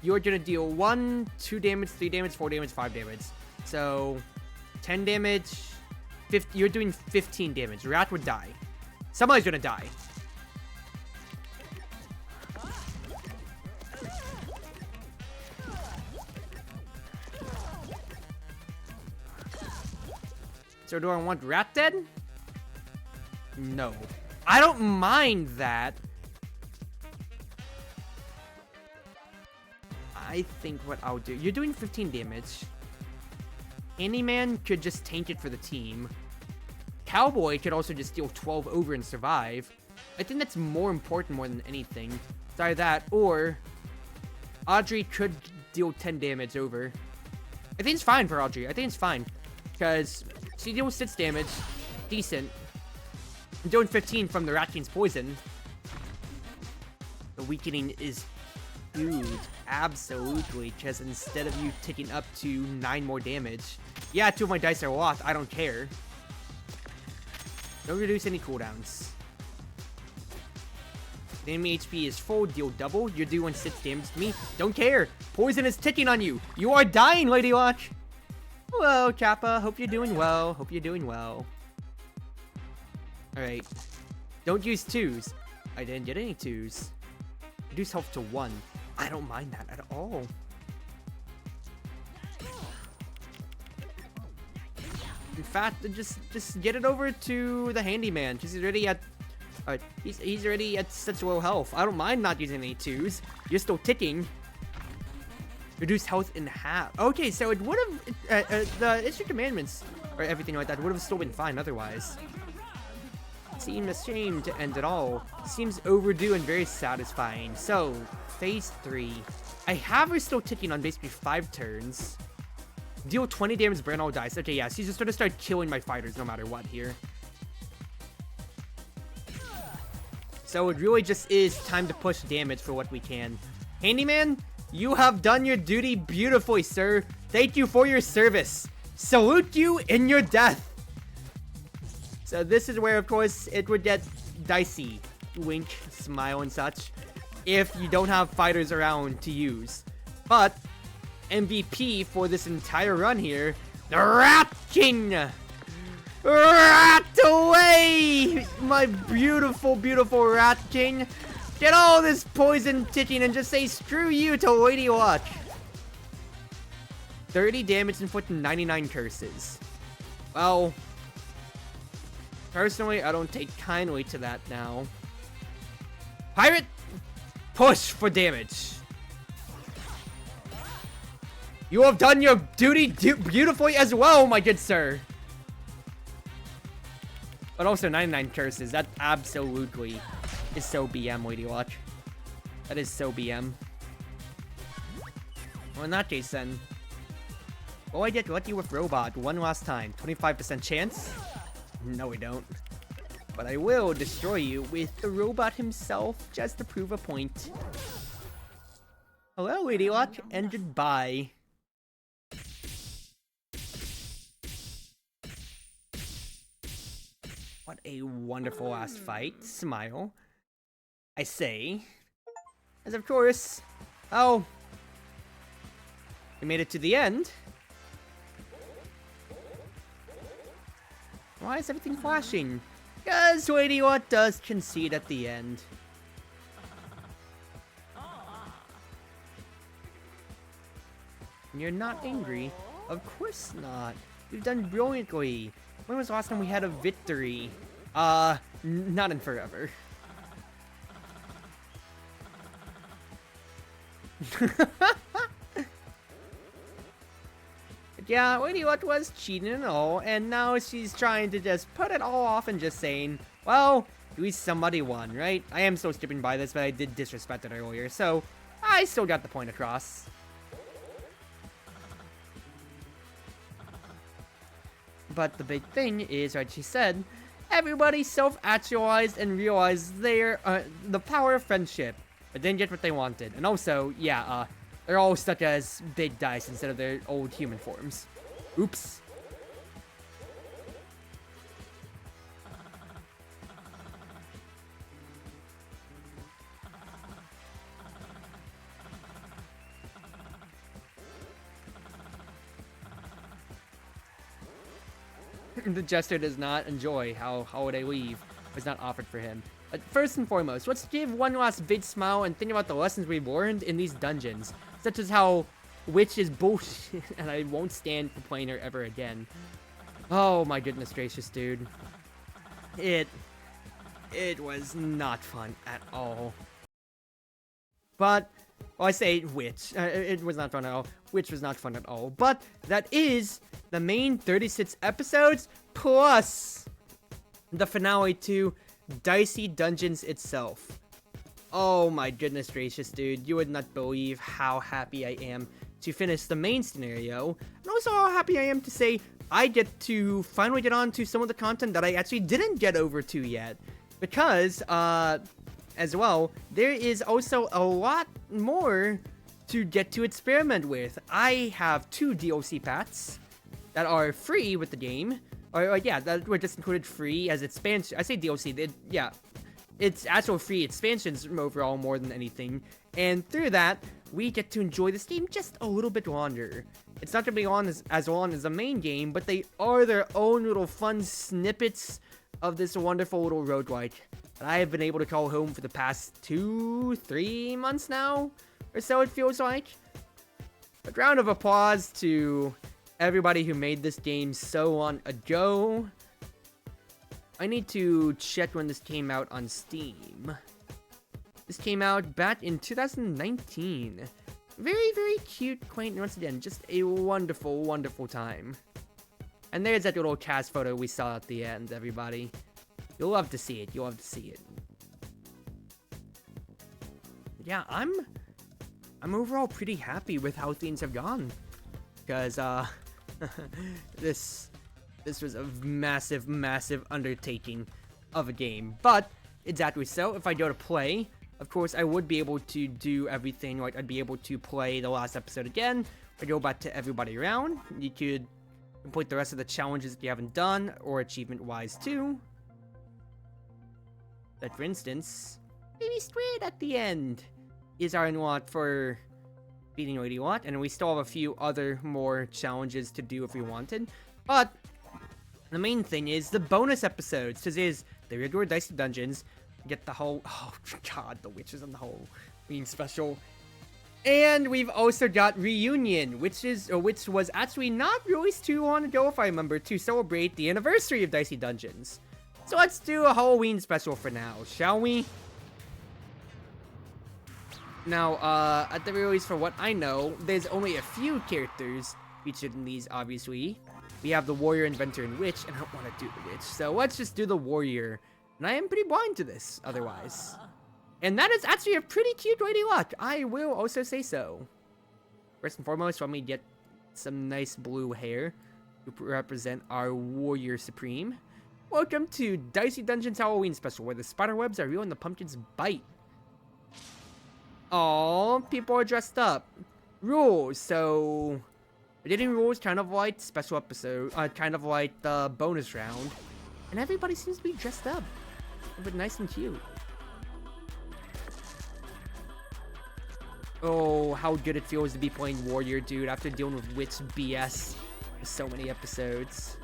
You're going to deal 1, 2 damage, 3 damage, 4 damage, 5 damage. So, 10 damage. You're doing 15 damage. Rat would die. Somebody's going to die. So do I want Rat dead? No. I don't mind that. I think what I'll do... You're doing 15 damage. Handyman could just tank it for the team. Cowboy could also just deal 12 over and survive. I think that's more important more than anything. It's either that or... Audrey could deal 10 damage over. I think it's fine for Audrey. I think it's fine. Because... she deals 6 damage. Decent. I'm doing 15 from the Rat King's poison. The weakening is huge. Absolutely. Because instead of you ticking up to 9 more damage. Yeah, 2 of my dice are lost. I don't care. Don't reduce any cooldowns. The enemy HP is full. Deal double. You're doing 6 damage to me. Don't care. Poison is ticking on you. You are dying, Lady Luck. Hello, Kappa. Hope you're doing well. Hope you're doing well. Alright. Don't use 2s. I didn't get any 2s. Reduce health to 1. I don't mind that at all. In fact, just get it over to the handyman, because he's already at he's already at such low health. I don't mind not using any 2s. You're still ticking. Reduce health in half. Okay, so it would have the issue commandments or everything like that would have still been fine otherwise. Seems a shame to end it all. Seems overdue and very satisfying. So, phase 3. I have her still ticking on basically 5 turns. Deal 20 damage, burn all dice. Okay, yeah, she's just gonna start killing my fighters no matter what here. So it really just is time to push damage for what we can. Handyman, you have done your duty beautifully, sir. Thank you for your service. Salute you in your death. So this is where, of course, it would get dicey. Wink, smile, and such. If you don't have fighters around to use. But MVP for this entire run here, the Rat King! Rat away! My beautiful, beautiful Rat King. Get all this poison ticking and just say screw you to Lady Luck. 30 damage and put 99 curses. Well, personally, I don't take kindly to that now. Pirate, push for damage. You have done your duty beautifully as well, my good sir. But also 99 curses. That absolutely is so BM, Lady Luck. That is so BM. Well, in that case, then. Oh, I get lucky with Robot one last time. 25% chance? No, we don't. But I will destroy you with the robot himself just to prove a point. Hello, Lady Luck, and goodbye. What a wonderful last fight. Smile. I say. As of course. Oh. We made it to the end. Why is everything flashing? Because Lady Luck does concede at the end. You're not angry? Of course not. You've done brilliantly. When was the last time we had a victory? Not in forever. Yeah, Lady Luck was cheating and all, and now she's trying to just put it all off and just saying, well, at least somebody won, right? I am still skipping by this, but I did disrespect it earlier, so I still got the point across. But the big thing is, like she said, everybody self-actualized and realized the power of friendship, but didn't get what they wanted. And also, yeah, they're all stuck as big dice instead of their old human forms. Oops. The Jester does not enjoy how Holiday Leave was not offered for him. But first and foremost, let's give one last big smile and think about the lessons we've learned in these dungeons. Such as how Witch is bullshit and I won't stand for playing her ever again. Oh my goodness gracious, dude. It was not fun at all. But, well, I say Witch. It was not fun at all. Witch was not fun at all. But that is the main 36 episodes plus the finale to Dicey Dungeons itself. Oh my goodness gracious, dude. You would not believe how happy I am to finish the main scenario. And also how happy I am to say I get to finally get on to some of the content that I actually didn't get over to yet. Because, as well, there is also a lot more to get to experiment with. I have 2 DLC packs that are free with the game. Or yeah, that were just included free as expansion. I say DLC, yeah. It's actual free expansions overall more than anything. And through that, we get to enjoy this game just a little bit longer. It's not going to be on as long as the main game, but they are their own little fun snippets of this wonderful little roguelike that I have been able to call home for the past 2-3 months now, or so it feels like. A round of applause to everybody who made this game so long ago. I need to check when this came out on Steam. This came out back in 2019. Very, very cute, quaint, and once again, just a wonderful, wonderful time. And there's that little cast photo we saw at the end, everybody. You'll love to see it. You'll love to see it. Yeah, I'm overall pretty happy with how things have gone. Because, this was a massive, massive undertaking of a game. But, exactly so, if I go to play, of course, I would be able to do everything. Like, I'd be able to play the last episode again. I go back to everybody around. You could complete the rest of the challenges that you haven't done, or achievement-wise, too. Like, for instance, Baby Squid at the end is our unlock for beating Lady Lot, and we still have a few other more challenges to do if we wanted. But the main thing is the bonus episodes. This is the regular Dicey Dungeons. Get the whole, oh god, the witches and the whole being special. And we've also got Reunion, which was actually not released too long ago, if I remember, to celebrate the anniversary of Dicey Dungeons. So let's do a Halloween special for now, shall we? Now, at the very least, for what I know, there's only a few characters featured in these, obviously. We have the Warrior, Inventor, and Witch, and I don't want to do the Witch, so let's just do the Warrior. And I am pretty blind to this, otherwise. And that is actually a pretty cute Lady Luck, I will also say so. First and foremost, let me get some nice blue hair to represent our Warrior Supreme. Welcome to Dicey Dungeons Halloween Special, where the spiderwebs are real and the pumpkins bite. Aww, people are dressed up. Rules, so editing rules kind of like special episode, kind of like the bonus round. And everybody seems to be dressed up. But nice and cute. Oh, how good it feels to be playing Warrior, dude, after dealing with Witch BS for so many episodes.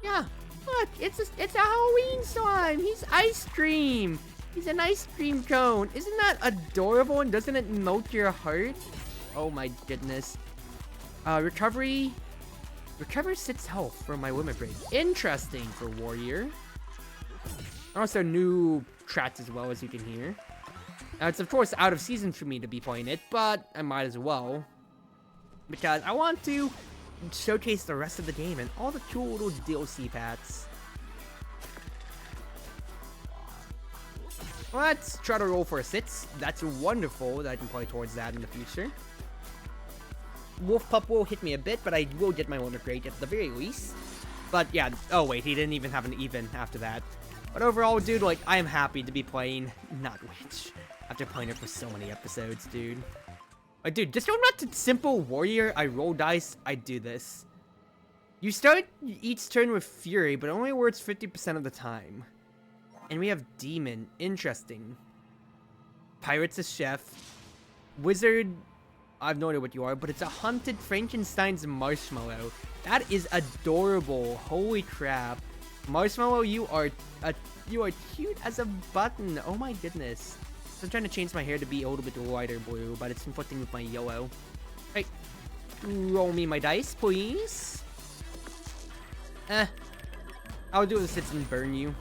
Yeah, look, it's a Halloween time. He's ice cream. He's an ice cream cone. Isn't that adorable, and doesn't it melt your heart? Oh my goodness. Recovers 6 health for my limit break. Interesting for Warrior. Also new tracks as well, as you can hear. Now, it's of course out of season for me to be playing it, but I might as well. Because I want to showcase the rest of the game and all the cool little DLC packs. Let's try to roll for a 6. That's wonderful that I can play towards that in the future. Wolf Pup will hit me a bit, but I will get my limit break at the very least. But yeah, oh wait, he didn't even have an even after that. But overall, dude, like, I am happy to be playing not Witch after playing it for so many episodes, dude. Like, dude, just going back to simple Warrior, I roll dice, I do this. You start each turn with Fury, but it only works 50% of the time. And we have Demon, interesting. Pirate's a chef. Wizard, I have no idea what you are, but it's a hunted Frankenstein's marshmallow. That is adorable. Holy crap. Marshmallow, you are cute as a button. Oh my goodness. So I'm trying to change my hair to be a little bit lighter blue, but it's conflicting with my yellow. Hey, roll me my dice, please. I'll do this and burn you.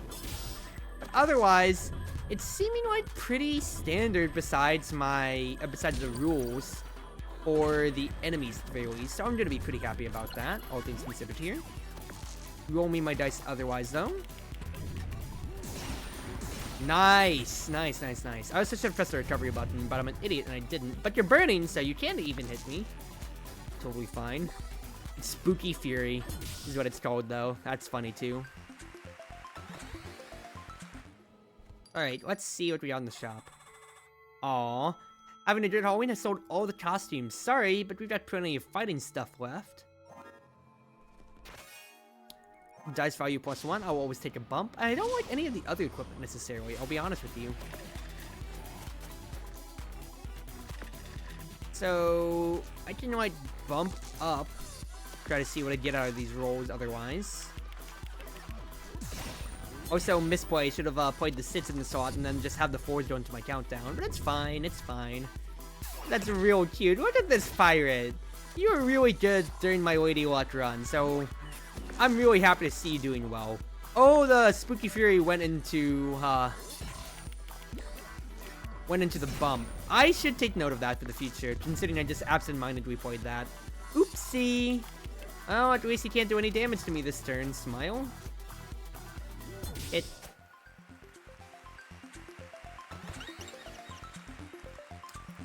But otherwise, it's seeming like pretty standard besides the rules for the enemies at the very least. So I'm gonna be pretty happy about that, all things considered here. Roll me my dice otherwise, though. Nice, nice, nice, nice. I was supposed to press the recovery button, but I'm an idiot and I didn't. But you're burning, so you can't even hit me. Totally fine. Spooky Fury is what it's called, though. That's funny, too. Alright, let's see what we got in the shop. Aww. Having a good Halloween, I sold all the costumes. Sorry, but we've got plenty of fighting stuff left. Dice value +1, I'll always take a bump. I don't like any of the other equipment necessarily, I'll be honest with you. So, I can like bump up, try to see what I get out of these rolls otherwise. Also, misplay, should have played the 6 in the slot and then just have the 4s go into my countdown, but it's fine, it's fine. That's real cute. Look at this pirate. You were really good during my Lady Luck run, so I'm really happy to see you doing well. Oh, the Spooky Fury went into the bump. I should take note of that for the future, considering I just absent-mindedly played that. Oopsie. Oh, at least he can't do any damage to me this turn. Smile. Hit.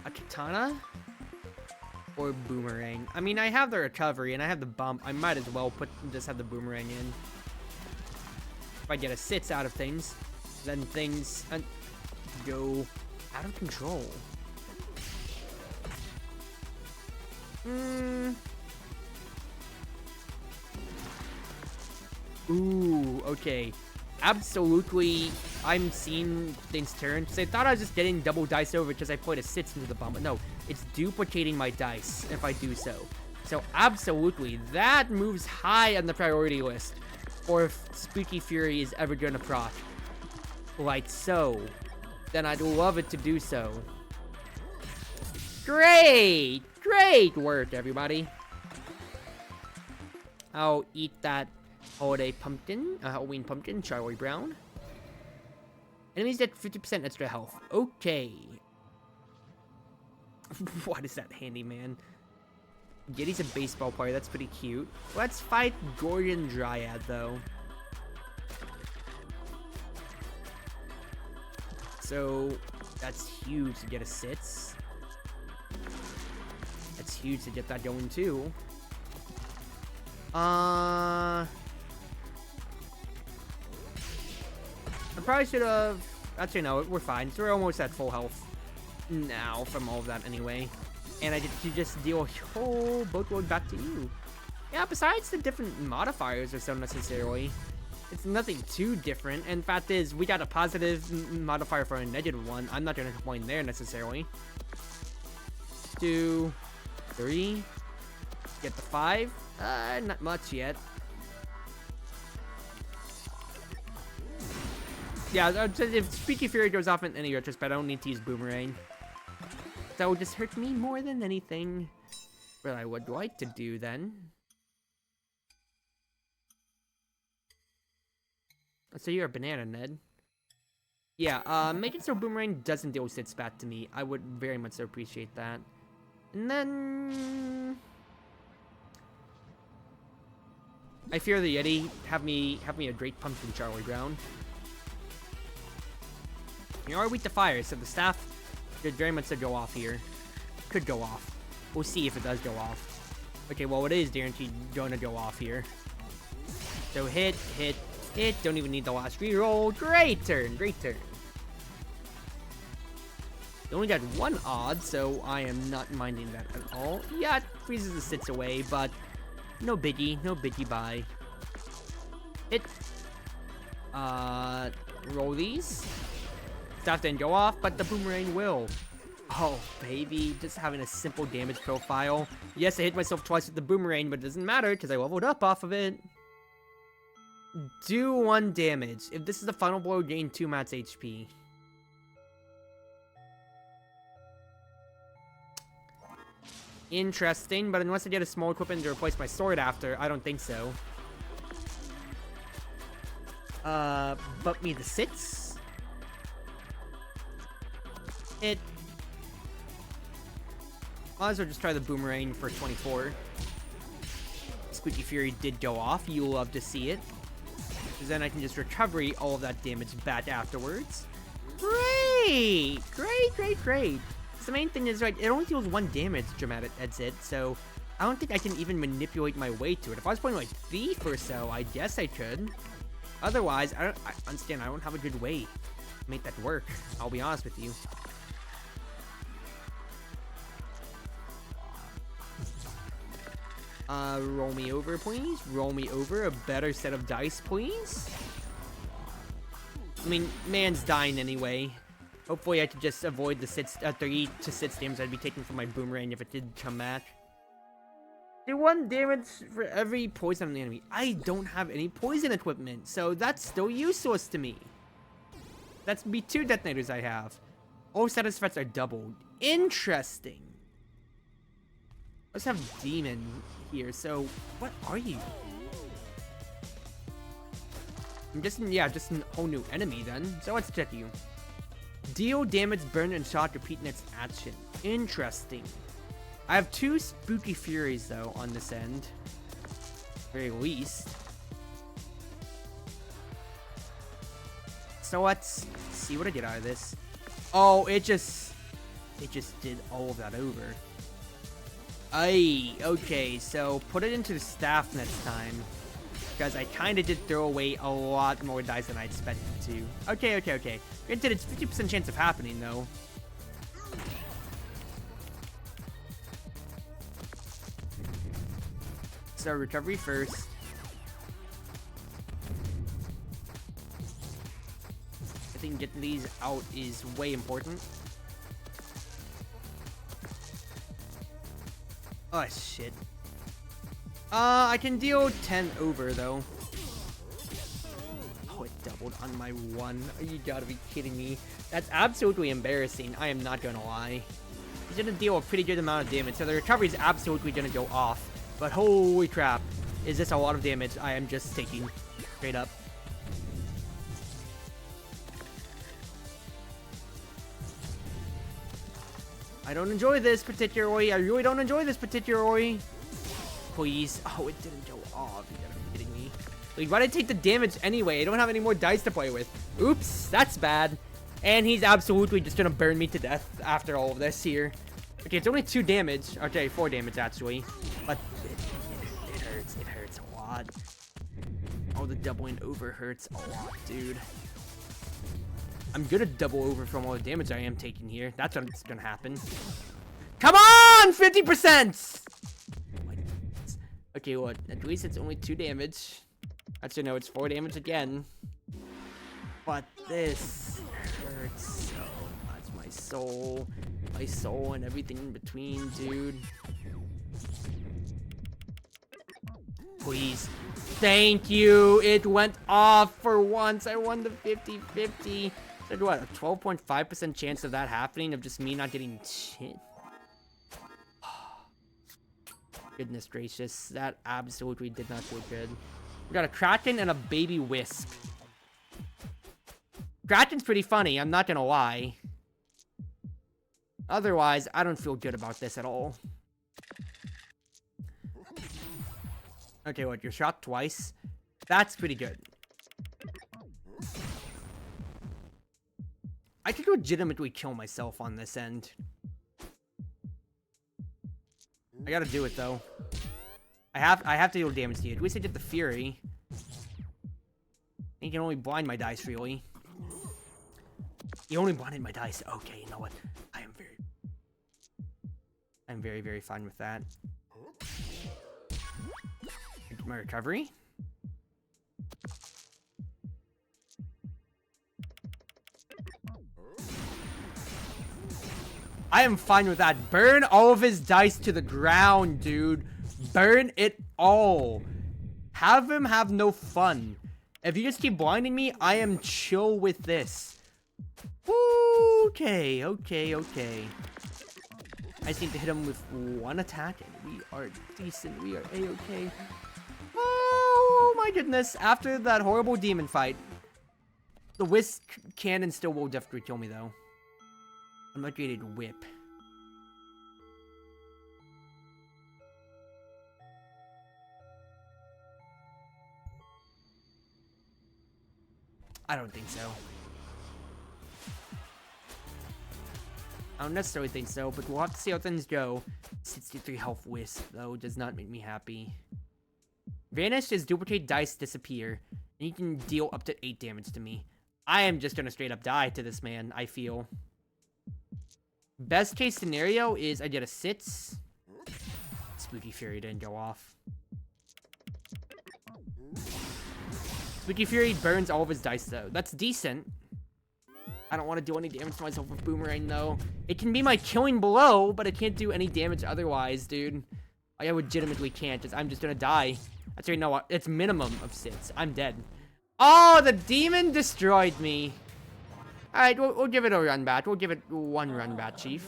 A katana? Or boomerang? I mean, I have the recovery and I have the bump. I might as well just have the boomerang in. If I get a sits out of things, then things go out of control. Ooh, okay. Absolutely, I'm seeing things turn. Because I thought I was just getting double dice over because I played a sits into the bump. But no, it's duplicating my dice if I do so. So absolutely, that moves high on the priority list. Or if Spooky Fury is ever gonna proc. Like so. Then I'd love it to do so. Great! Great work, everybody. I'll eat that Halloween pumpkin, Charlie Brown. Enemies get 50% extra health. Okay. What is that, handyman? Giddy's a baseball player, that's pretty cute. Let's fight Gorgon Dryad, though. So, that's huge to get a sits. That's huge to get that going, too. I probably should have... Actually, no, we're fine. So we're almost at full health now from all of that anyway. And I get to just deal a whole boatload back to you. Yeah, besides the different modifiers or so necessarily, it's nothing too different. And fact is, we got a positive modifier for a negative one. I'm not going to complain there necessarily. 2, 3, get the 5. Not much yet. Yeah, if Spooky Fury goes off in any retrospect, I don't need to use Boomerang. That would just hurt me more than anything. What I would like to do then. So you're a banana, Ned. Yeah, making so Boomerang doesn't deal with sits back to me. I would very much so appreciate that. And then... I fear the Yeti. Have me a great pumpkin Charlie Brown. You are weak to fire, so the staff could very much so go off here. Could go off. We'll see if it does go off. Okay, well, it is guaranteed going to go off here. So hit, hit, hit. Don't even need the last reroll. Great turn, great turn. You only got 1 odd, so I am not minding that at all. Yeah, it freezes the sits away, but no biggie, bye. Hit. Roll these. Stuff didn't go off, but the boomerang will. Oh, baby, just having a simple damage profile. Yes, I hit myself twice with the boomerang, but it doesn't matter because I leveled up off of it. Do 1 damage. If this is the final blow, gain 2 mats HP. Interesting, but unless I get a small equipment to replace my sword after, I don't think so. But me the sits. It. Might as well just try the boomerang for 24. Spooky Fury did go off. You'll love to see it. Because then I can just recovery all of that damage back afterwards. Great! Great, great, great. The main thing is, right, it only deals 1 damage, dramatic exit, so I don't think I can even manipulate my way to it. If I was playing like Thief or so, I guess I could. Otherwise, I understand, I don't have a good way to make that work. I'll be honest with you. Roll me over, please. Roll me over. A better set of dice, please. I mean, man's dying anyway. Hopefully I could just avoid the 3 to 6 damage I'd be taking from my boomerang if it did come back. Do 1 damage for every poison on the enemy. I don't have any poison equipment, so that's still useless to me. That's be 2 detonators I have. All status effects are doubled. Interesting. Let's have demon here. So what are you? I'm just just a whole new enemy then. So let's check you. Deal damage, burn, and shock, repeat next action. Interesting. I have 2 spooky furies though on this end. Very least. So let's see what I get out of this. Oh, it just did all of that over. Aye, okay, so put it into the staff next time. Because I kind of did throw away a lot more dice than I expected to. Okay. Granted, it's 50% chance of happening, though. So, recovery first. I think getting these out is way important. Oh, shit. I can deal 10 over, though. Oh, it doubled on my 1. You gotta be kidding me. That's absolutely embarrassing. I am not gonna lie. He's gonna deal a pretty good amount of damage, so the recovery is absolutely gonna go off. But holy crap. Is this a lot of damage I am just taking straight up. I don't enjoy this particularly. I really don't enjoy this particularly. Please. Oh, it didn't go off. You gotta be kidding me. Like, why did I take the damage anyway? I don't have any more dice to play with. Oops, that's bad. And he's absolutely just gonna burn me to death after all of this here. Okay, it's only 2 damage. Okay, 4 damage actually. But it hurts. It hurts a lot. Oh, the doubling over hurts a lot, dude. I'm gonna double over from all the damage I am taking here. That's what's gonna happen. Come on! 50%! Okay, well, at least it's only 2 damage. Actually, no, it's 4 damage again. But this hurts so much. My soul and everything in between, dude. Please. Thank you. It went off for once. I won the 50-50. So what, a 12.5% chance of that happening, of just me not getting shit? Goodness gracious, that absolutely did not feel good. We got a Kraken and a baby Wisp. Kraken's pretty funny, I'm not gonna lie. Otherwise, I don't feel good about this at all. Okay, what, you're shot twice? That's pretty good. I could legitimately kill myself on this end. I gotta do it though. I have to deal damage to you. At least I did the Fury. You can only blind my dice, really. You only blinded my dice. Okay, you know what? I'm very, very fine with that. My recovery. I am fine with that. Burn all of his dice to the ground, dude. Burn it all. Have him have no fun. If you just keep blinding me, I am chill with this. Okay. I just need to hit him with 1 attack, and we are decent. We are A-okay. Oh my goodness. After that horrible demon fight, the Wisp cannon still will definitely kill me, though. I'm not ready to whip. I don't think so. I don't necessarily think so, but we'll have to see how things go. 63 health Wisp, though, does not make me happy. Vanish is duplicate dice disappear, and you can deal up to 8 damage to me. I am just gonna straight up die to this man, I feel. Best case scenario is I get a 6. Spooky Fury didn't go off. Spooky Fury burns all of his dice, though. That's decent. I don't want to do any damage to myself with Boomerang, though. It can be my killing blow, but it can't do any damage otherwise, dude. I legitimately can't. I'm just gonna die. That's right, no, it's minimum of 6. I'm dead. Oh, the demon destroyed me. Alright, we'll give it a run back. We'll give it 1 run back, Chief.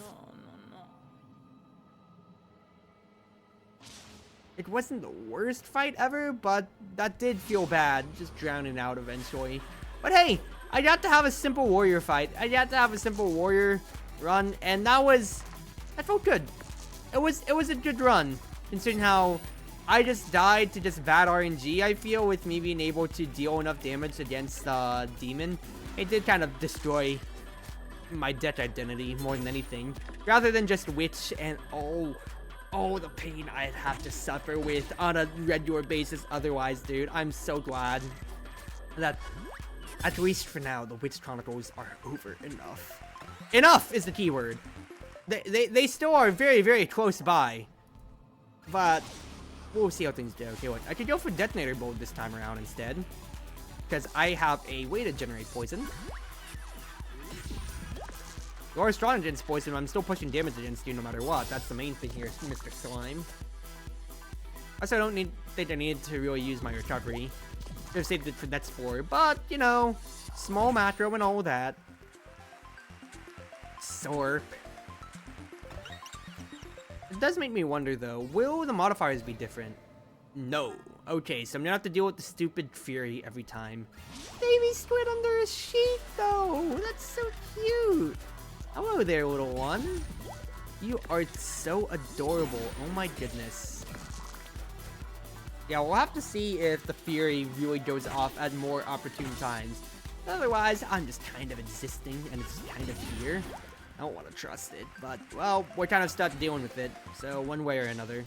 It wasn't the worst fight ever, but that did feel bad, just drowning out eventually. But hey, I got to have a simple warrior fight. I got to have a simple warrior run, and that felt good. It was a good run, considering how I just died to just bad RNG, I feel, with me being able to deal enough damage against the demon. It did kind of destroy my deck identity more than anything, rather than just witch and oh, the pain I'd have to suffer with on a regular basis otherwise, dude. I'm so glad that, at least for now, the Witch Chronicles are over. Enough is the key word. They still are very, very close by. But we'll see how things go. Okay, look, I could go for Detonator Bolt this time around instead, because I have a way to generate poison. You are strong against poison, but I'm still pushing damage against you no matter what. That's the main thing here, Mr. Slime. Also, I don't think I need to really use my recovery. Should have saved it for that spore, but, you know, small macro and all that. Sorp. It does make me wonder, though, will the modifiers be different? No. Okay, so I'm gonna have to deal with the stupid Fury every time. Baby squid under a sheet, though. That's so cute. Hello there, little one. You are so adorable. Oh my goodness. Yeah, we'll have to see if the Fury really goes off at more opportune times. Otherwise, I'm just kind of existing, and it's kind of here. I don't want to trust it, but, well, we're kind of stuck dealing with it, so one way or another.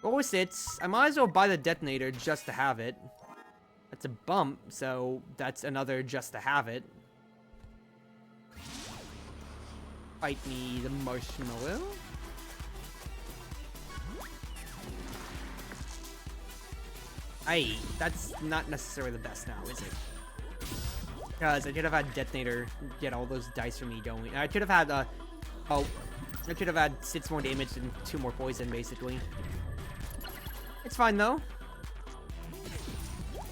Roll sits. I might as well buy the detonator just to have it. That's a bump, so that's another just to have it. Fight me, the marshmallow. Aye, that's not necessarily the best now, is it? Because I could have had Detonator get all those dice for me going. I could have had, I could have had 6 more damage and 2 more poison, basically. It's fine, though.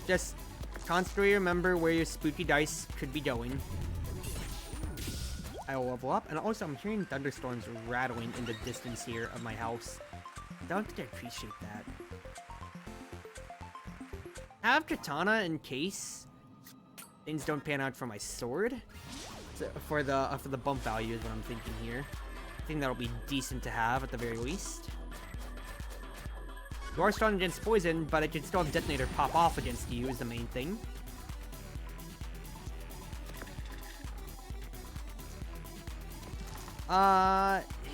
Just constantly remember where your spooky dice could be going. I will level up, and also I'm hearing thunderstorms rattling in the distance here of my house. Don't appreciate that. I have Katana in case things don't pan out for my sword. So for the bump value is what I'm thinking here. I think that'll be decent to have at the very least. You are strong against poison, but I can still have Detonator pop off against you is the main thing.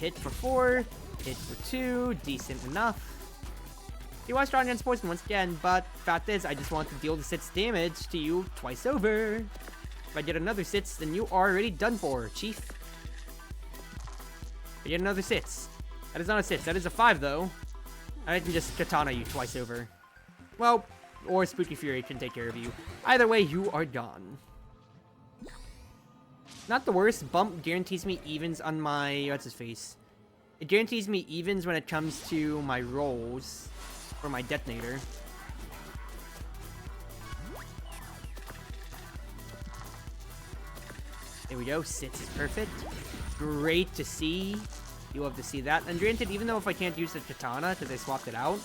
Hit for 4, hit for 2, decent enough. You are strong against poison once again, but fact is, I just want to deal the 6 damage to you twice over. If I get another 6, then you are already done for, Chief. If I get another 6. That is not a 6, that is a 5 though. I can just katana you twice over. Well, or Spooky Fury can take care of you. Either way, you are gone. Not the worst. Bump guarantees me evens on my... what's his face? It guarantees me evens when it comes to my rolls for my detonator. There we go. 6 is perfect. Great to see. You love to see that. And granted, even though if I can't use the katana because I swapped it out,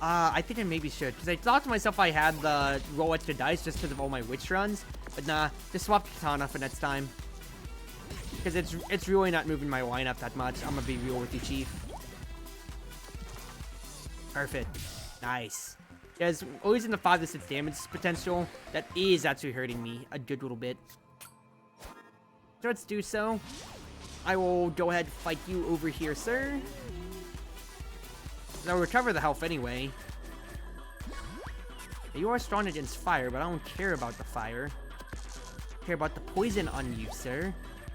I think I maybe should. Because I thought to myself I had the roll extra dice just because of all my witch runs. But nah, just swap the katana for next time. Because it's really not moving my lineup that much. I'm going to be real with you, Chief. Perfect. Nice. Because always in the 5 to 6 damage potential, that is actually hurting me a good little bit. So let's do so. I will go ahead and fight you over here, sir. I'll recover the health anyway. You are strong against fire, but I don't care about the fire. I care about the poison on you, sir.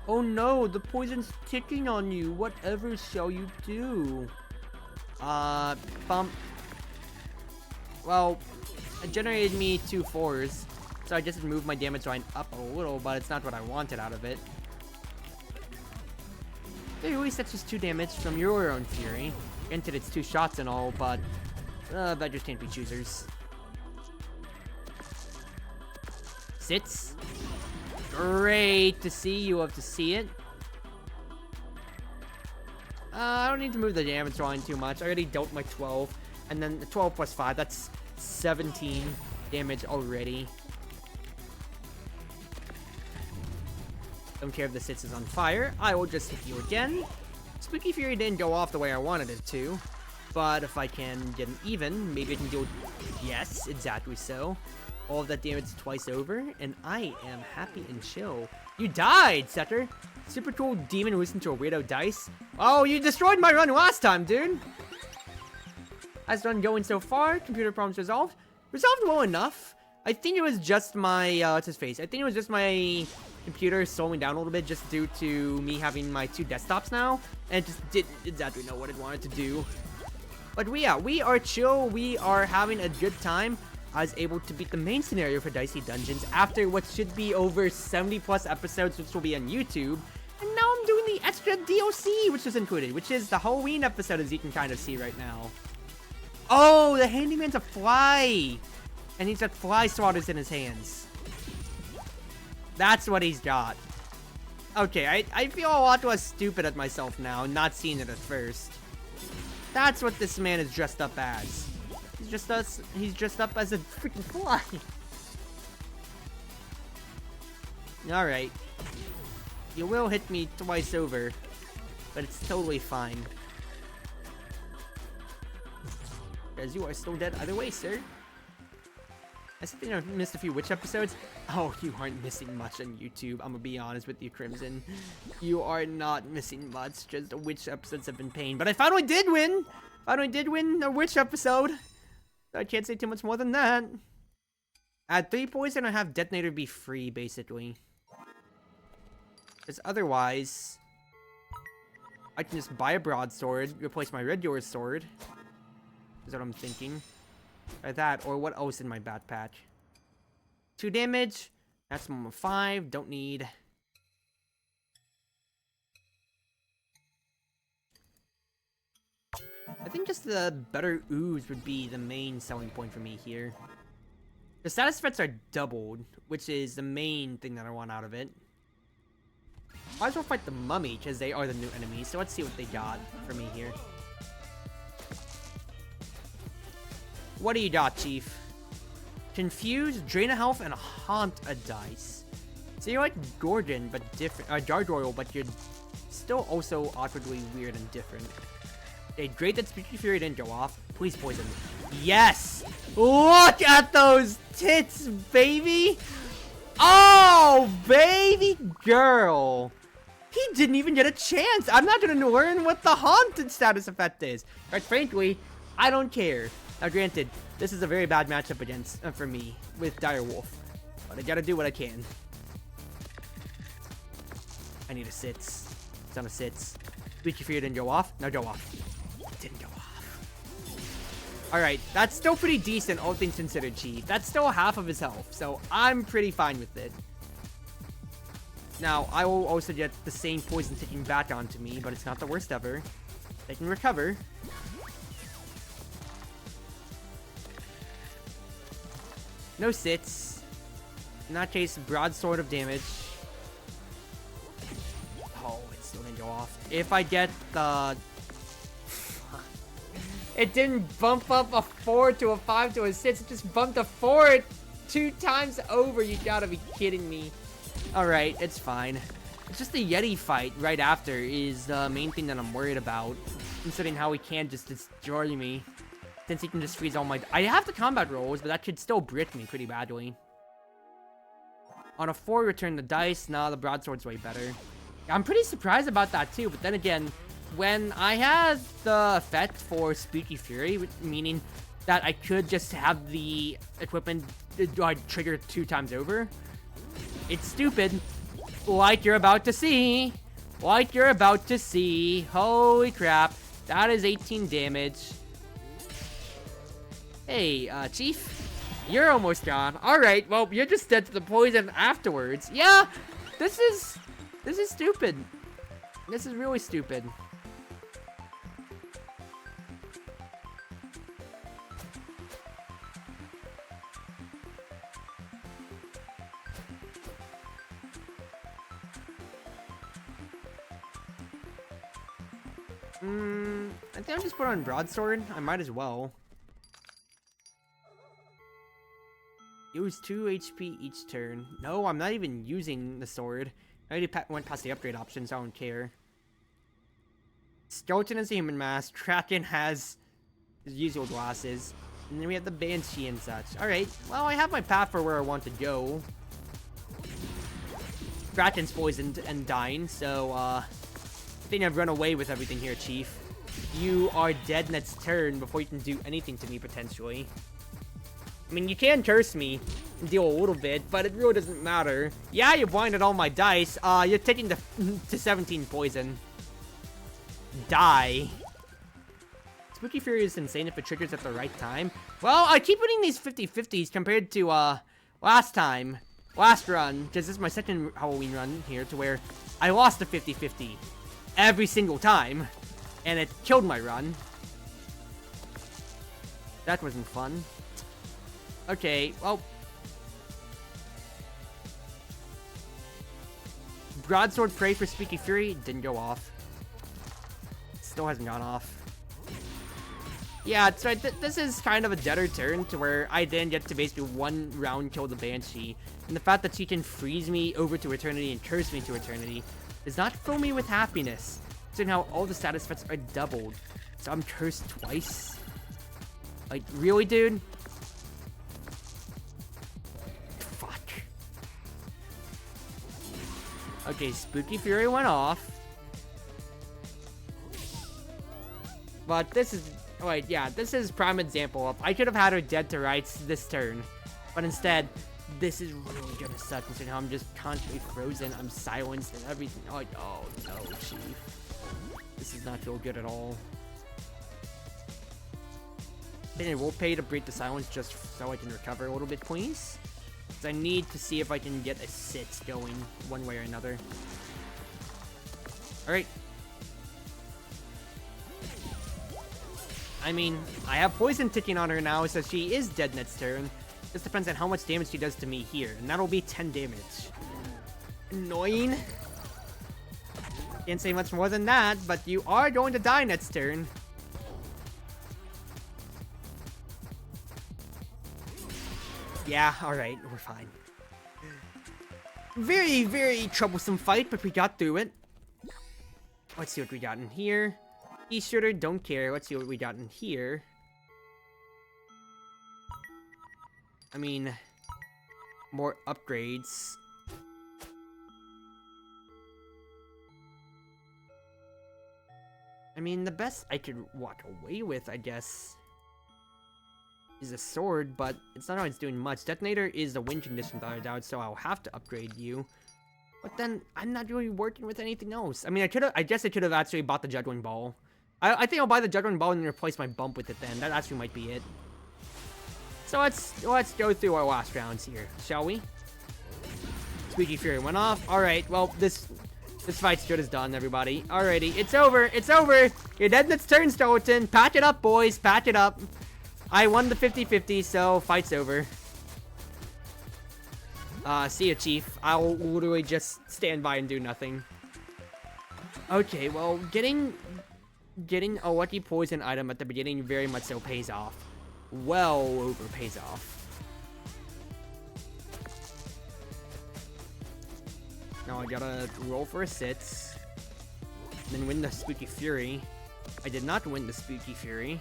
Oh no, the poison's ticking on you. Whatever shall you do? Bump. Well, it generated me 2 4s, so I just moved my damage line up a little, but it's not what I wanted out of it. At least that's just 2 damage from your own Fury. Granted, it's 2 shots and all, but beggars can't be choosers. Sits. Great to see. You love to see it. I don't need to move the damage line too much. I already dealt my 12. And then the 12 plus 5, that's 17 damage already. Don't care if the Sits is on fire. I will just hit you again. Spooky Fury didn't go off the way I wanted it to. But if I can get an even, maybe I can do... Yes, exactly so. All of that damage twice over, and I am happy and chill. You died, Setter. Super cool demon listened to a weirdo dice. Oh, you destroyed my run last time, dude. How's the run going so far? Computer problems resolved. Resolved well enough. I think it was just my, what's his face? I think it was just my computer slowing down a little bit just due to me having my 2 desktops now. And it just didn't exactly know what it wanted to do. But we are chill. We are having a good time. I was able to beat the main scenario for Dicey Dungeons after what should be over 70 plus episodes, which will be on YouTube. And now I'm doing the extra DLC, which is included, which is the Halloween episode, as you can kind of see right now. Oh, the handyman's a fly. And he's got fly swatters in his hands. That's what he's got. Okay, I feel a lot less stupid at myself now, not seeing it at first. That's what this man is dressed up as. He's dressed up as a freaking fly. Alright. You will hit me twice over, but it's totally fine. Because you are still dead either way, sir. I think I've missed a few witch episodes. Oh, you aren't missing much on YouTube. I'm gonna be honest with you, Crimson. You are not missing much. Just the witch episodes have been pain. But I finally did win! Finally did win a witch episode. I can't say too much more than that. At 3 poison, I have Detonator be free, basically. Because otherwise, I can just buy a broadsword, replace my regular sword. Is what I'm thinking. Like that, or what else in my backpack? 2 damage. Maximum of 5. Don't need. I think just the better ooze would be the main selling point for me here. The status effects are doubled, which is the main thing that I want out of it. Might as well fight the mummy, because they are the new enemies. So let's see what they got for me here. What do you got, Chief? Confuse, drain a health, and haunt a dice. So you're like Gordon, but different. Gargoyle, but you're still also awkwardly weird and different. Okay, great that Spooky Fury didn't go off. Please poison. Yes! Look at those tits, baby! Oh, baby girl! He didn't even get a chance! I'm not gonna learn what the haunted status effect is. Quite frankly, I don't care. Now granted, this is a very bad matchup against, for me, with Direwolf. But I gotta do what I can. I need a sits. It's on a sits. Spooky Fury didn't go off. Now go off. Didn't go off. Alright, that's still pretty decent, all things considered, Chief. That's still half of his health, so I'm pretty fine with it. Now, I will also get the same poison ticking back onto me, but it's not the worst ever. They can recover. No sits. In that case, broadsword of damage. Oh, it still didn't go off. If I get the... It didn't bump up a 4 to a 5 to a 6. It just bumped a 4 2 times over. You gotta be kidding me. Alright, it's fine. It's just the Yeti fight right after is the main thing that I'm worried about. Considering how he can just destroy me. Since he can just freeze all my... I have the combat rolls, but that could still brick me pretty badly. On a 4, return the dice. Nah, the broadsword's way better. I'm pretty surprised about that too, but then again... When I had the effect for Spooky Fury, meaning that I could just have the equipment trigger 2 times over, it's stupid. Like you're about to see. Like you're about to see. Holy crap. That is 18 damage. Hey, Chief. You're almost gone. Alright, well, you're just dead to the poison afterwards. Yeah, this is stupid. This is really stupid. I think I'll just put on Broadsword. I might as well. Use 2 HP each turn. No, I'm not even using the sword. I already went past the upgrade options, so I don't care. Skeleton has a human mask. Kraken has his usual glasses. And then we have the Banshee and such. Alright, well, I have my path for where I want to go. Kraken's poisoned and dying, so, I think I've run away with everything here, Chief. You are dead next turn before you can do anything to me, potentially. I mean, you can curse me and deal a little bit, but it really doesn't matter. Yeah, you blinded all my dice. You're taking the to 17 poison. Die. Spooky Fury is insane if it triggers at the right time. Well, I keep winning these 50-50s compared to, last run, because this is my second Halloween run here, to where I lost the 50-50 every single time, and it killed my run. That wasn't fun. Okay, well. Broadsword Prey for Spooky Fury didn't go off. Still hasn't gone off. Yeah, so this is kind of a deader turn to where I then get to basically one round kill the Banshee. And the fact that she can freeze me over to eternity and curse me to eternity does not fill me with happiness. So now all the status effects are doubled. So I'm cursed twice. Like, really, dude? Fuck. Okay, Spooky Fury went off. But this is... Wait, yeah, this is prime example of... I could have had her dead to rights this turn. But instead, this is really gonna suck. Considering how I'm just constantly frozen. I'm silenced and everything. Like, oh no, Chief. This does not feel good at all. Then it will pay to break the silence just so I can recover a little bit, please. Because I need to see if I can get a sit going one way or another. Alright. I mean, I have poison ticking on her now, so she is dead next turn. Just depends on how much damage she does to me here. And that'll be 10 damage. Annoying. Can't say much more than that, but you are going to die next turn. Yeah, alright, we're fine. Very, very troublesome fight, but we got through it. Let's see what we got in here. E-shooter, don't care. Let's see what we got in here. I mean, more upgrades. I mean, the best I could walk away with, I guess, is a sword, but it's not always doing much. Detonator is the win condition that I doubt, so I'll have to upgrade you. But then, I'm not really working with anything else. I mean, I guess I could have actually bought the Juggling Ball. I think I'll buy the Juggling Ball and then replace my bump with it then. That actually might be it. So let's go through our last rounds here, shall we? Spooky Fury went off. Alright, well, this fight's good as done, everybody. Alrighty, it's over, it's over! You're dead next turn, Skeleton. Pack it up, boys, pack it up. I won the 50-50, so fight's over. See ya, Chief. I'll literally just stand by and do nothing. Okay, well, getting a lucky poison item at the beginning very much so pays off. Well over pays off. Now I gotta roll for a sits. Then win the Spooky Fury. I did not win the Spooky Fury.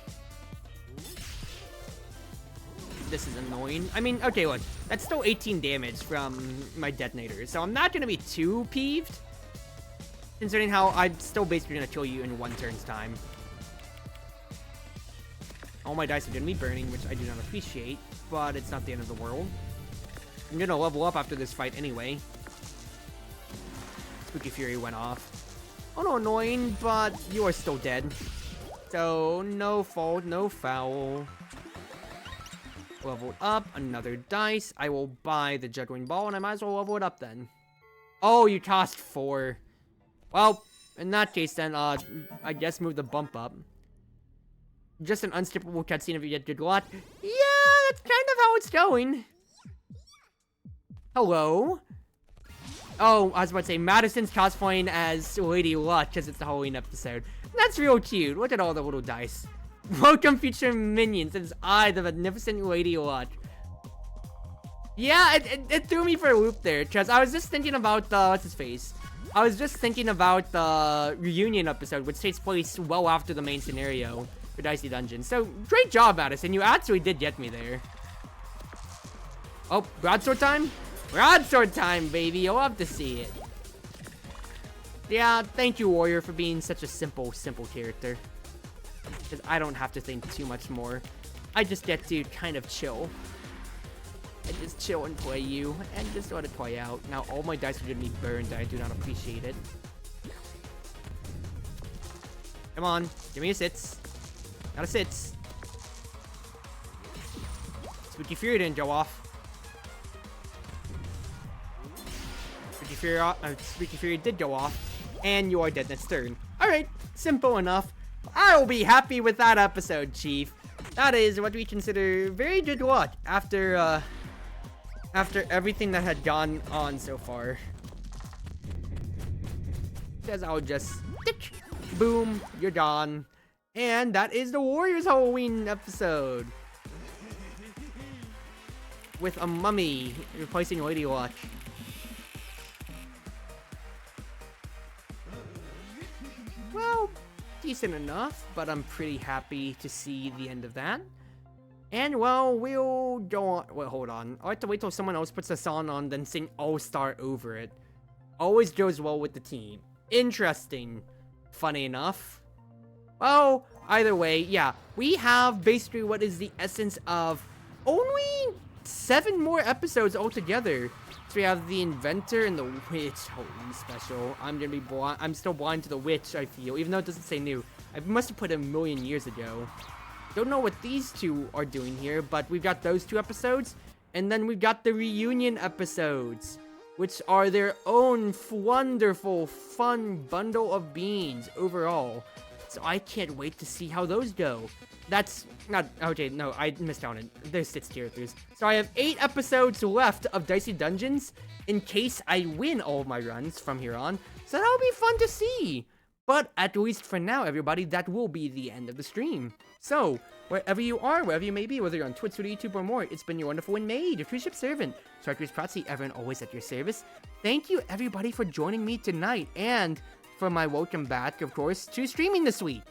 This is annoying. I mean, okay, look. That's still 18 damage from my detonator. So I'm not gonna be too peeved. Considering how I'm still basically gonna kill you in one turn's time. All my dice are gonna be burning, which I do not appreciate, but it's not the end of the world. I'm gonna level up after this fight anyway. Spooky Fury went off. Oh no, annoying, but you are still dead. So, no fault, no foul. Leveled up, another dice. I will buy the Juggling Ball, and I might as well level it up then. Oh, you tossed 4. Well, in that case then, I guess move the bump up. Just an unskippable cutscene if you get good luck. Yeah, that's kind of how it's going. Hello? Oh, I was about to say, Madison's cosplaying as Lady Luck because it's the Halloween episode. That's real cute. Look at all the little dice. Welcome, future minions. It's I, the magnificent Lady Luck. Yeah, it threw me for a loop there, because I was just thinking about the, what's his face? I was just thinking about the reunion episode, which takes place well after the main scenario for Dicey Dungeon. So, great job, Madison. You actually did get me there. Oh, broadsword time? Broadsword time, baby. You'll love to see it. Yeah, thank you, Warrior, for being such a simple character. Because I don't have to think too much more. I just get to kind of chill. And just chill and play you, and just let it play out. Now, all my dice are gonna be burned, and I do not appreciate it. Come on, give me a sits. Not a sits. Spooky Fury didn't go off. Spooky Fury did go off, and you are dead next turn. Alright, simple enough. I'll be happy with that episode, Chief. That is what we consider very good luck after everything that had gone on so far. Because I'll just tick, boom, you're gone. And that is the Warriors Halloween episode. With a mummy replacing Lady Luck. Well, decent enough, but I'm pretty happy to see the end of that. And, well, we'll go on. Wait, hold on. I'll have to wait till someone else puts the song on, then sing All-Star over it. Always goes well with the team. Interesting. Funny enough. Well, either way, yeah. We have basically what is the essence of only 7 more episodes altogether. So we have the Inventor and the Witch Halloween special. I'm gonna be blind. I'm still blind to the Witch, I feel, even though it doesn't say new. I must have put it 1,000,000 years ago. Don't know what these two are doing here, but we've got those 2 episodes, and then we've got the reunion episodes, which are their own wonderful, fun bundle of beans overall. So I can't wait to see how those go. That's not, okay, no, I miscounted. There's 6 characters. So I have 8 episodes left of Dicey Dungeons in case I win all of my runs from here on. So that'll be fun to see. But at least for now, everybody, that will be the end of the stream. So, wherever you are, wherever you may be, whether you're on Twitch, Twitter, YouTube, or more, it's been your Wonderful Wind Mage, your Cruz Ship servant, Chartreuse Proxy, ever and always at your service. Thank you, everybody, for joining me tonight, and for my welcome back, of course, to streaming this week.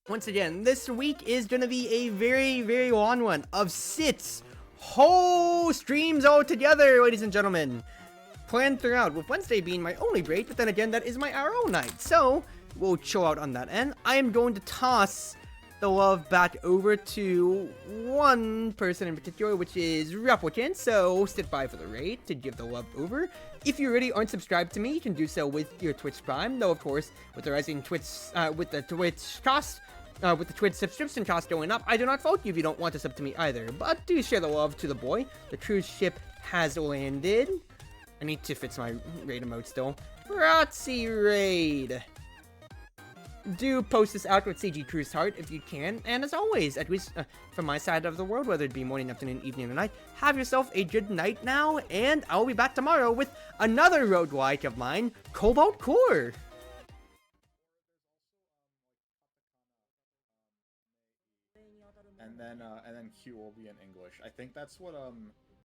Once again, this week is going to be a very, very long one of 6 whole streams all together, ladies and gentlemen. Planned throughout, with Wednesday being my only break, but then again, that is my RO night, so we'll chill out on that end. I am going to toss the love back over to one person in particular, which is Replicant, so sit by for the raid to give the love over. If you already aren't subscribed to me, you can do so with your Twitch Prime, though of course, with the rising Twitch, with the Twitch subscription cost going up, I do not fault you if you don't want to sub to me either, but do share the love to the boy. The cruise ship has landed. I need to fix my raid emote still. Proxy raid. Do post this out with CG Cruise Heart if you can, and as always, at least from my side of the world, whether it be morning, afternoon, evening, or night, have yourself a good night now, and I'll be back tomorrow with another roguelike of mine, Cobalt Core. And then Q will be in English. I think that's what